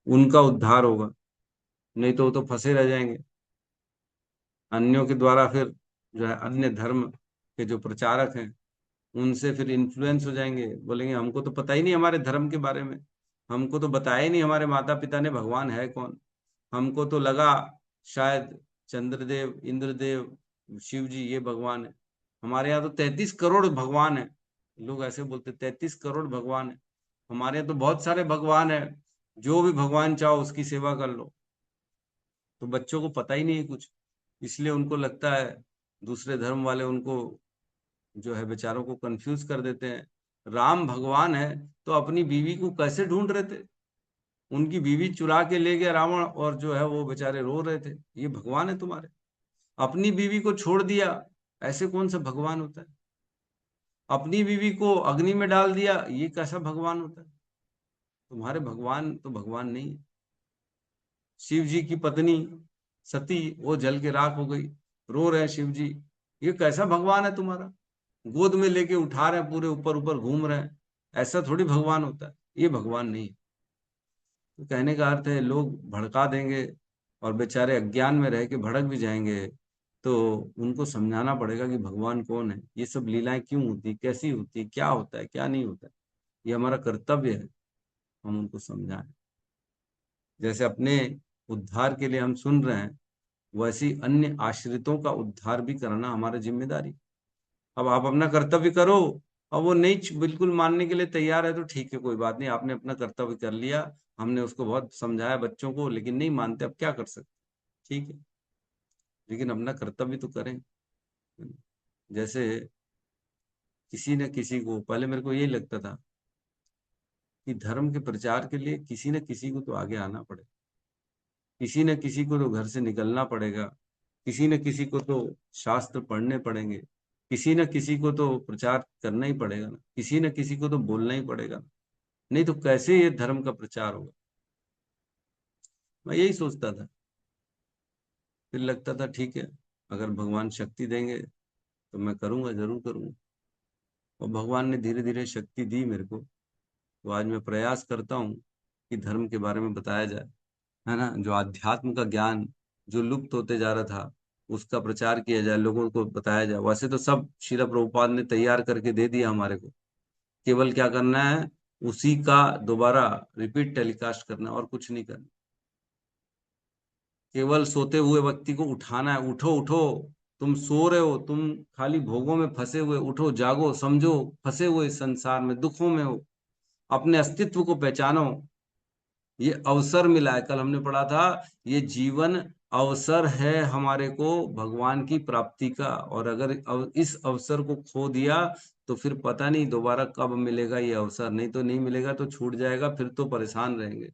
उनका उद्धार होगा। नहीं तो वो तो फंसे रह जाएंगे अन्यों के द्वारा। फिर जो है अन्य धर्म के जो प्रचारक हैं उनसे फिर इन्फ्लुएंस हो जाएंगे, बोलेंगे हमको तो पता ही नहीं हमारे धर्म के बारे में, हमको तो बताया ही नहीं हमारे माता पिता ने भगवान है कौन। हमको तो लगा शायद चंद्रदेव, इंद्रदेव, शिव जी ये भगवान है। हमारे यहाँ तो 33 करोड़ भगवान है। लोग ऐसे बोलते 33 करोड़ भगवान है। हमारे यहाँ तो बहुत सारे भगवान है, जो भी भगवान चाहो उसकी सेवा कर लो। तो बच्चों को पता ही नहीं है कुछ, इसलिए उनको लगता है, दूसरे धर्म वाले उनको जो है बेचारों को कंफ्यूज कर देते हैं। राम भगवान है तो अपनी बीवी को कैसे ढूंढ रहे थे, उनकी बीवी चुरा के ले गया रावण और जो है वो बेचारे रो रहे थे, ये भगवान है तुम्हारे? अपनी बीवी को छोड़ दिया, ऐसे कौन सा भगवान होता है? अपनी बीवी को अग्नि में डाल दिया, ये कैसा भगवान होता है? तुम्हारे भगवान तो भगवान नहीं है। शिव जी की पत्नी सती, वो जल के राख हो गई, रो रहे हैं शिव जी, ये कैसा भगवान है तुम्हारा? गोद में लेके उठा रहे हैं, पूरे ऊपर ऊपर घूम रहे हैं, ऐसा थोड़ी भगवान होता है, ये भगवान नहीं है। तो कहने का अर्थ है लोग भड़का देंगे और बेचारे अज्ञान में रह के भड़क भी जाएंगे। तो उनको समझाना पड़ेगा कि भगवान कौन है, ये सब लीलाएं क्यों होती, कैसी होती, क्या होता है क्या नहीं होता है। ये हमारा कर्तव्य है, हम उनको समझाएं। जैसे अपने उद्धार के लिए हम सुन रहे हैं, वैसी अन्य आश्रितों का उद्धार भी करना हमारा जिम्मेदारी। अब आप अपना कर्तव्य करो, अब वो नहीं बिल्कुल मानने के लिए तैयार है तो ठीक है, कोई बात नहीं, आपने अपना कर्तव्य कर लिया। हमने उसको बहुत समझाया बच्चों को, लेकिन नहीं मानते, अब क्या कर सकते। ठीक है, लेकिन अपना कर्तव्य तो करें। जैसे किसी न किसी को, पहले मेरे को यही लगता था कि धर्म के प्रचार के लिए किसी न किसी को तो आगे आना पड़ेगा, किसी न किसी को तो घर से निकलना पड़ेगा, किसी न किसी को तो शास्त्र पढ़ने पड़ेंगे, किसी न किसी को तो प्रचार करना ही पड़ेगा ना, किसी न किसी को तो बोलना ही पड़ेगा। नहीं तो कैसे ये धर्म का प्रचार होगा? मैं यही सोचता था। फिर लगता था ठीक है, अगर भगवान शक्ति देंगे तो मैं करूंगा, जरूर करूंगा। और भगवान ने धीरे धीरे शक्ति दी मेरे को, तो आज मैं प्रयास करता हूँ कि धर्म के बारे में बताया जाए, है ना, जो अध्यात्म का ज्ञान जो लुप्त होते जा रहा था उसका प्रचार किया जाए, लोगों को बताया जाए। वैसे तो सब श्रील प्रभुपाद ने तैयार करके दे दिया हमारे को, केवल क्या करना है, उसी का दोबारा रिपीट टेलीकास्ट करना है और कुछ नहीं करना। केवल सोते हुए व्यक्ति को उठाना है, उठो उठो, तुम सो रहे हो, तुम खाली भोगों में फंसे हुए, उठो जागो, समझो, फंसे हुए इस संसार में दुखों में हो, अपने अस्तित्व को पहचानो। ये अवसर मिला है, कल हमने पढ़ा था, ये जीवन अवसर है हमारे को भगवान की प्राप्ति का, और अगर इस अवसर को खो दिया तो फिर पता नहीं दोबारा कब मिलेगा ये अवसर, नहीं तो नहीं मिलेगा तो छूट जाएगा, फिर तो परेशान रहेंगे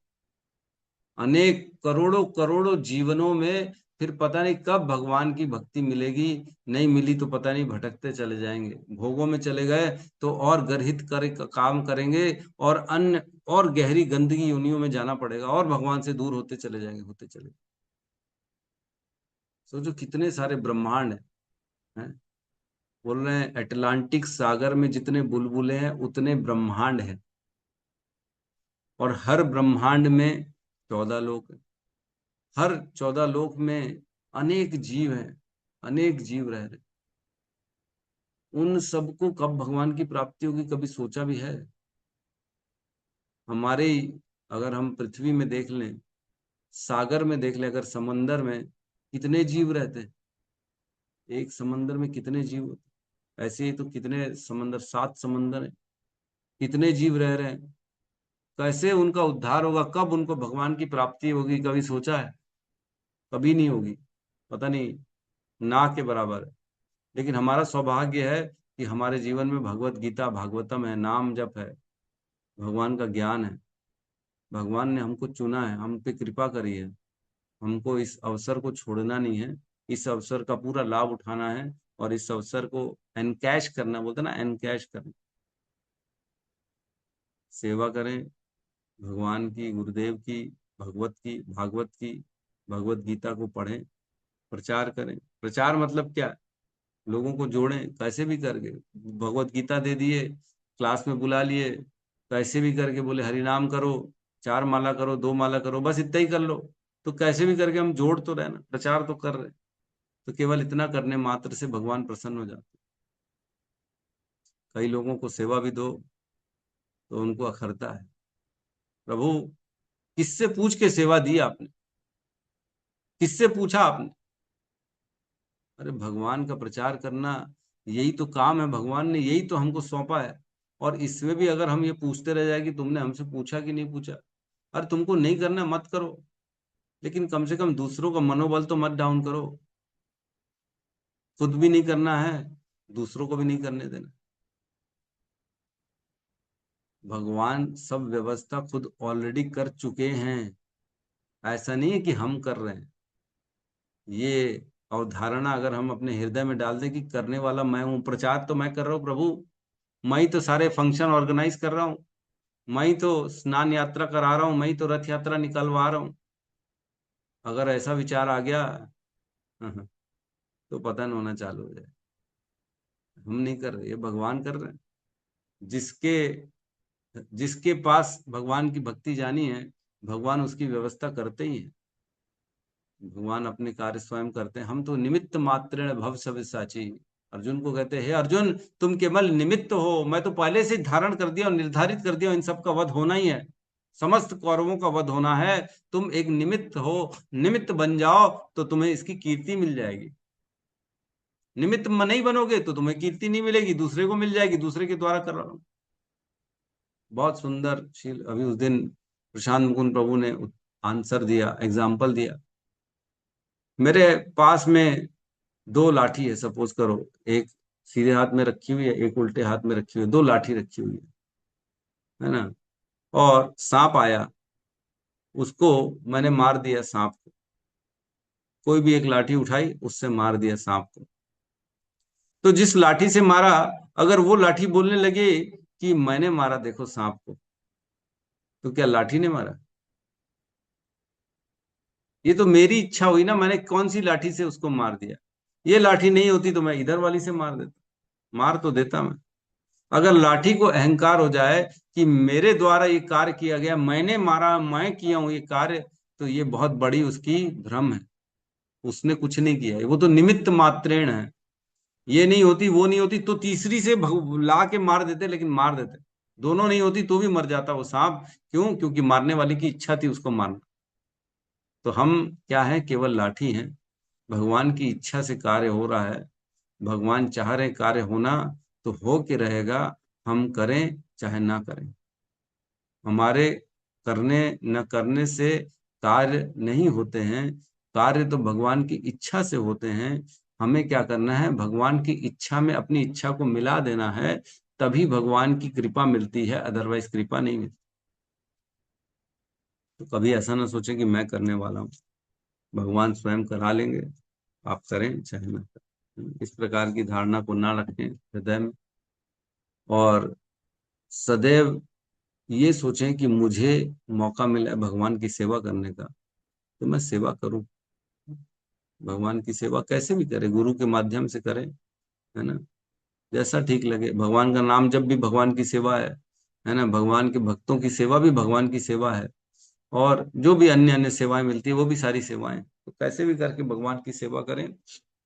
अनेक करोड़ों करोड़ों जीवनों में। फिर पता नहीं कब भगवान की भक्ति मिलेगी, नहीं मिली तो पता नहीं भटकते चले जाएंगे, भोगों में चले गए तो और गर्हित कर काम करेंगे, और अन्य और गहरी गंदगी योनियों में जाना पड़ेगा, और भगवान से दूर होते चले जाएंगे, होते चले। सोचो कितने सारे ब्रह्मांड हैं। बोल रहे हैं अटलांटिक सागर में जितने बुलबुले हैं उतने ब्रह्मांड हैं, और हर ब्रह्मांड में 14 लोक हैं। हर 14 लोक में अनेक जीव हैं, अनेक जीव रह रहे। उन सबको कब भगवान की प्राप्ति होगी, कभी सोचा भी है? हमारे अगर हम पृथ्वी में देख लें, सागर में देख लें, अगर समंदर में कितने जीव रहते हैं, एक समंदर में कितने जीव होते हैं? ऐसे ही तो कितने समंदर, 7 समंदर है, कितने जीव रह रहे हैं। कैसे उनका उद्धार होगा, कब उनको भगवान की प्राप्ति होगी, कभी सोचा है? कभी नहीं होगी, पता नहीं, ना के बराबर है। लेकिन हमारा सौभाग्य है कि हमारे जीवन में भगवत गीता भागवतम है, नाम जप है, भगवान का ज्ञान है। भगवान ने हमको चुना है, हम पे कृपा करी है, हमको इस अवसर को छोड़ना नहीं है, इस अवसर का पूरा लाभ उठाना है, और इस अवसर को एनकैश करना, बोलते ना, एनकैश करना। सेवा करें भगवान की, गुरुदेव की, भगवत की, भागवत की, भगवत गीता को पढ़ें, प्रचार करें। प्रचार मतलब क्या? लोगों को जोड़ें कैसे भी करके। भगवत गीता दे दिए, क्लास में बुला लिए, कैसे भी करके बोले हरि नाम करो, 4 माला करो, 2 माला करो, बस इतना ही कर लो। तो कैसे भी करके हम जोड़ तो रहे ना, प्रचार तो कर रहे। तो केवल इतना करने मात्र से भगवान प्रसन्न हो जाते। कई लोगों को सेवा भी दो तो उनको अखरता है, प्रभु किससे पूछ के सेवा दी आपने, किससे पूछा आपने? अरे भगवान का प्रचार करना, यही तो काम है, भगवान ने यही तो हमको सौंपा है। और इसमें भी अगर हम ये पूछते रह जाए कि तुमने हमसे पूछा कि नहीं पूछा, अरे तुमको नहीं करना मत करो, लेकिन कम से कम दूसरों का मनोबल तो मत डाउन करो। खुद भी नहीं करना है, दूसरों को भी नहीं करने देना। भगवान सब व्यवस्था खुद ऑलरेडी कर चुके हैं, ऐसा नहीं है कि हम कर रहे हैं। ये अवधारणा अगर हम अपने हृदय में डाल दें कि करने वाला मैं हूं, प्रचार तो मैं कर रहा हूं प्रभु, मैं ही तो सारे फंक्शन ऑर्गेनाइज कर रहा हूँ, मैं ही तो स्नान यात्रा करा रहा हूँ, मैं ही तो रथ यात्रा निकलवा रहा हूँ। अगर ऐसा विचार आ गया तो पतन होना चालू हो जाए। हम नहीं कर रहे, ये भगवान कर रहे हैं। जिसके जिसके पास भगवान की भक्ति जानी है, भगवान उसकी व्यवस्था करते ही है। भगवान अपने कार्य स्वयं करते हैं, हम तो निमित्त मात्र भव सव्यसाची। अर्जुन को कहते हैं, हे अर्जुन तुम केवल निमित्त हो, मैं तो पहले से धारण कर दिया और निर्धारित कर दिया इन सब का वध होना ही है, समस्त कौरवों का वध होना है। तुम एक निमित्त हो, निमित्त बन जाओ तो तुम्हें इसकी कीर्ति मिल जाएगी। निमित्त नहीं बनोगे तो तुम्हें कीर्ति नहीं मिलेगी, दूसरे को मिल जाएगी, दूसरे के द्वारा कर रहा हूं। बहुत सुंदर शील अभी उस दिन प्रशांत मुकुंद प्रभु ने आंसर दिया, एग्जाम्पल दिया। मेरे पास में 2 लाठी है, सपोज करो, एक सीधे हाथ में रखी हुई है, एक उल्टे हाथ में रखी हुई है, 2 लाठी रखी हुई है ना? और सांप आया, उसको मैंने मार दिया सांप को। कोई भी एक लाठी उठाई, उससे मार दिया सांप को। तो जिस लाठी से मारा, अगर वो लाठी बोलने लगे कि मैंने मारा देखो सांप को, तो क्या लाठी ने मारा? ये तो मेरी इच्छा हुई ना, मैंने कौन सी लाठी से उसको मार दिया। ये लाठी नहीं होती तो मैं इधर वाली से मार देता, मार तो देता मैं। अगर लाठी को अहंकार हो जाए कि मेरे द्वारा ये कार्य किया गया, मैंने मारा, मैं किया हूं ये कार्य, तो ये बहुत बड़ी उसकी भ्रम है। उसने कुछ नहीं किया है, वो तो निमित्त मात्रेण है। ये नहीं होती, वो नहीं होती तो तीसरी से ला के मार देते, लेकिन मार देते। दोनों नहीं होती तो भी मर जाता वो सांप। क्यों? क्योंकि मारने वाले की इच्छा थी उसको मारना। तो हम क्या है? केवल लाठी हैं। भगवान की इच्छा से कार्य हो रहा है, भगवान चाह रहे कार्य होना, तो हो के रहेगा। हम करें चाहे ना करें, हमारे करने न करने से कार्य नहीं होते हैं। कार्य तो भगवान की इच्छा से होते हैं। हमें क्या करना है, भगवान की इच्छा में अपनी इच्छा को मिला देना है, तभी भगवान की कृपा मिलती है, अदरवाइज कृपा नहीं मिलती। तो कभी ऐसा ना सोचें कि मैं करने वाला हूँ, भगवान स्वयं करा लेंगे, आप करें चाहे ना करें। इस प्रकार की धारणा को ना रखें हृदय में, और सदैव ये सोचें कि मुझे मौका मिला है भगवान की सेवा करने का, तो मैं सेवा करूं। भगवान की सेवा कैसे भी करें, गुरु के माध्यम से करें, है ना, जैसा ठीक लगे। भगवान का नाम जब भी भगवान की सेवा है ना, भगवान के भक्तों की सेवा भी भगवान की सेवा है, और जो भी अन्य अन्य सेवाएं मिलती है वो भी सारी सेवाएं। तो कैसे भी करके भगवान की सेवा करें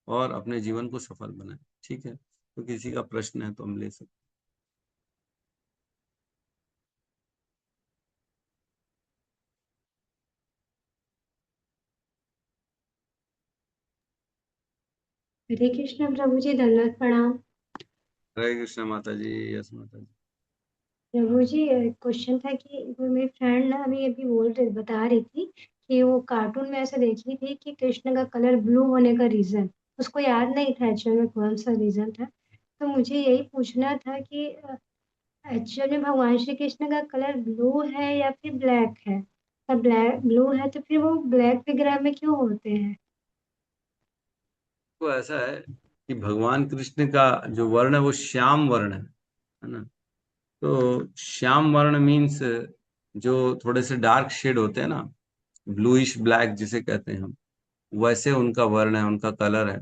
और अपने जीवन को सफल बनाएं। ठीक है, तो किसी का प्रश्न है तो हम ले सकते हरे कृष्ण प्रभु जी, दंडवत प्रणाम। हैं। हरे कृष्ण माता जी, यस माता जी। प्रभु जी, क्वेश्चन था कि वो मेरी फ्रेंड ना अभी अभी बता रही थी कि वो कार्टून में ऐसा देखी थी कि कृष्ण का कलर ब्लू होने का रीजन उसको याद नहीं था एक्चुअल में कौन सा रीजन था। तो मुझे यही पूछना था कि एक्चुअल में भगवान श्री कृष्ण का कलर ब्लू है या फिर ब्लैक है। अगर ब्लैक ब्लू है तो फिर वो ब्लैक विग्रह में क्यों होते हैं? तो ऐसा है कि भगवान कृष्ण का जो वर्ण है वो श्याम वर्ण है ना। तो श्याम वर्ण मीन्स जो थोड़े से डार्क शेड होते हैं ना, ब्लूइश ब्लैक जिसे कहते हैं हम, वैसे उनका वर्ण है, उनका कलर है।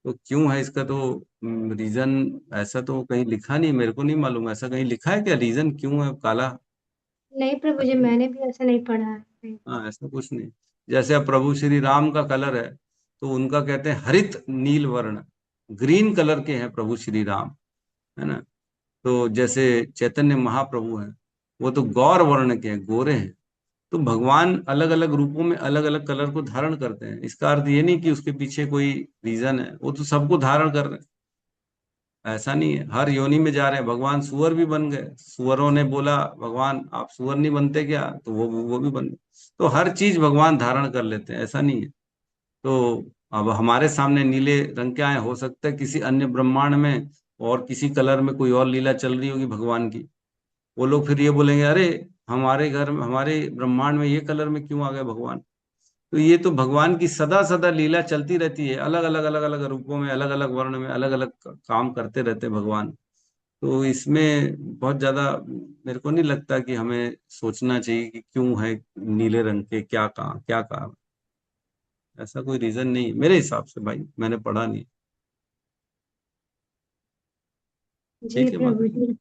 तो क्यों है इसका तो रीजन ऐसा तो कहीं लिखा नहीं, मेरे को नहीं मालूम ऐसा कहीं लिखा है क्या, रीजन क्यों है काला। नहीं प्रभु जी, मैंने भी ऐसा नहीं पढ़ा है। हाँ, ऐसा कुछ नहीं। जैसे अब प्रभु श्री राम का कलर है, तो उनका कहते हैं हरित नील वर्ण, ग्रीन कलर के हैं प्रभु श्री राम, है ना। तो जैसे चैतन्य महाप्रभु हैं, वो तो गौर वर्ण के हैं, गोरे हैं। तो भगवान अलग अलग रूपों में अलग अलग कलर को धारण करते हैं, इसका अर्थ ये नहीं कि उसके पीछे कोई रीजन है, वो तो सबको धारण कर रहे हैं। ऐसा नहीं है, हर योनि में जा रहे हैं। भगवान सुअर भी बन गए, सुअरों ने बोला भगवान आप सुअर नहीं बनते क्या, तो वो भी बन गए। तो हर चीज भगवान धारण कर लेते हैं, ऐसा नहीं है। तो अब हमारे सामने नीले रंग के आए, हो सकता है किसी अन्य ब्रह्मांड में और किसी कलर में कोई और लीला चल रही होगी भगवान की। वो लोग फिर ये बोलेंगे अरे हमारे घर में, हमारे ब्रह्मांड में ये कलर में क्यों आ गए भगवान। तो ये तो भगवान की सदा सदा लीला चलती रहती है, अलग अलग रूपों में, अलग अलग वर्ण में, अलग अलग काम करते रहते हैं भगवान। तो इसमें बहुत ज्यादा मेरे को नहीं लगता कि हमें सोचना चाहिए कि क्यों है नीले रंग के, क्या काम। ऐसा कोई रीजन नहीं है मेरे हिसाब से, भाई मैंने पढ़ा नहीं। जी ठीक है माता प्रभु जी। जी,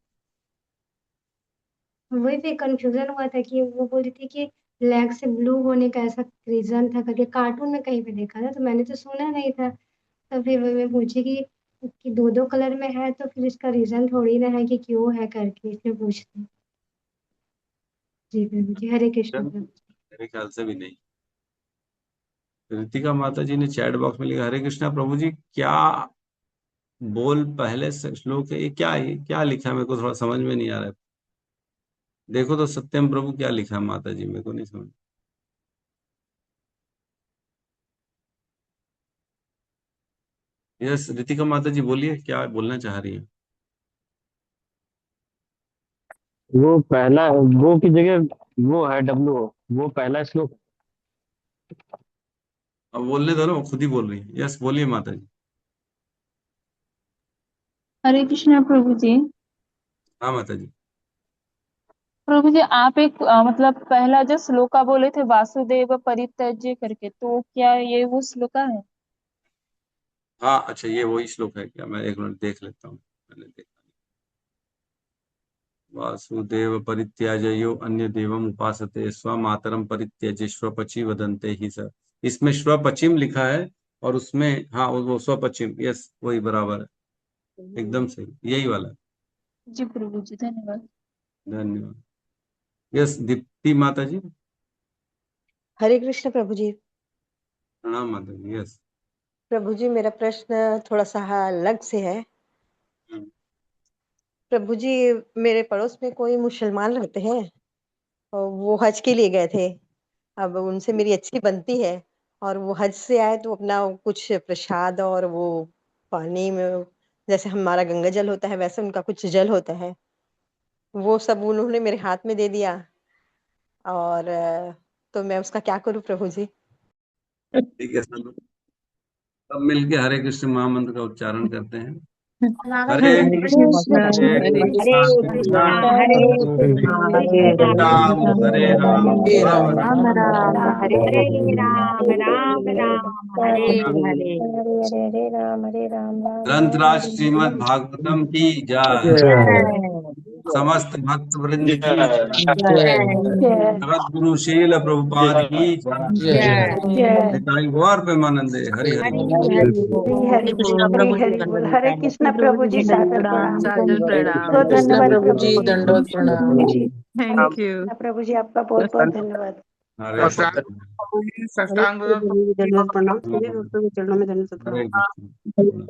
वही पे कंफ्यूजन हुआ था कि वो बोली थी कि ब्लैक से ब्लू होने का ऐसा रीजन था करके कार्टून में कहीं पे देखा था, तो मैंने तो सुना नहीं था। तो फिर वही मैं पूछी कि दो दो कलर में है तो फिर इसका रीजन थोड़ी ना है कि क्यों है करके, इसलिए पूछती। जी प्रभु जी, हरे कृष्ण प्रभु। मेरे ख्याल से भी नहीं। रितिका माता जी ने चैट बॉक्स में लिखा हरे कृष्णा प्रभु जी, क्या बोल पहले से श्लोक है, ये क्या लिखा है, मेरे को थोड़ा समझ में नहीं आ रहा है। देखो तो सत्यम प्रभु क्या लिखा है माता जी, मेरे को नहीं समझ। यस रितिका माता जी बोलिए, क्या बोलना चाह रही है। वो पहला, वो की जगह वो है डब्लू, वो पहला श्लोक। अब बोलने दो ना, वो खुद ही बोल रही है। यस बोलिए माता जी। हरे कृष्णा प्रभु जी। हाँ माता जी। प्रभु जी, आप एक मतलब पहला जो श्लोका बोले थे वासुदेव परित्यज्य करके, तो क्या ये वो श्लोका है? हाँ अच्छा, ये वही श्लोक है क्या, मैं एक मिनट देख लेता हूँ। मैंने देखा नहीं। वासुदेव परित्याजयो अन्य देवम उपासते स्वमातरम परित्यज्य स्वपची वदन्ते ही सर। इसमें स्वपचिम लिखा है, और उसमें हाँ वो स्वपचिम, यस वही बराबर है, एकदम सही, यही वाला है। जी प्रभु जी, धन्यवाद। धन्यवाद। यस दीप्ति माता जी। हरे कृष्ण प्रभु जी। प्रणाम माता जी। यस। प्रभु जी, मेरा प्रश्न थोड़ा सा अलग से है। प्रभु जी, मेरे पड़ोस में कोई मुसलमान रहते हैं और वो हज के लिए गए थे। अब उनसे मेरी अच्छी बनती है, और वो हज से आए तो अपना कुछ प्रसाद और वो पानी में, जैसे हमारा गंगा जल होता है वैसे उनका कुछ जल होता है, वो सब उन्होंने मेरे हाथ में दे दिया। और तो मैं उसका क्या करूं प्रभु जी? ठीक है, सब मिलके हरे कृष्ण महामंत्र का उच्चारण करते हैं। हरे हरे कृष्ण कृष्ण हरे हरे कृष्ण कृष्ण हरे कृष्ण हरे राम हरे राम हरे राम राम राम राम हरे हरे हरे राम राम राम हरे हरे हरे राम राम ग्रंथराज श्रीमद् भागवतम की जय। समस्त भक्त वृंद की जय। जय जगत गुरु शील प्रभुपाद की जय। जय निताई गौर प्रेमानंदे हरि हरि बोल। हरि बोल हरि हरि बोल। हरे कृष्णा प्रभु जी सादर प्रणाम। सादर प्रणाम। बहुत कृष्णा धन्यवाद प्रभु प्रभु जी, जी। दंडोत प्रभु प्रणाम। जी थैंक यू। प्रभु जी आपका बहुत बहुत धन्यवाद। हरे साष्टांग कृष्ण साष्टांग हरे कृष्ण।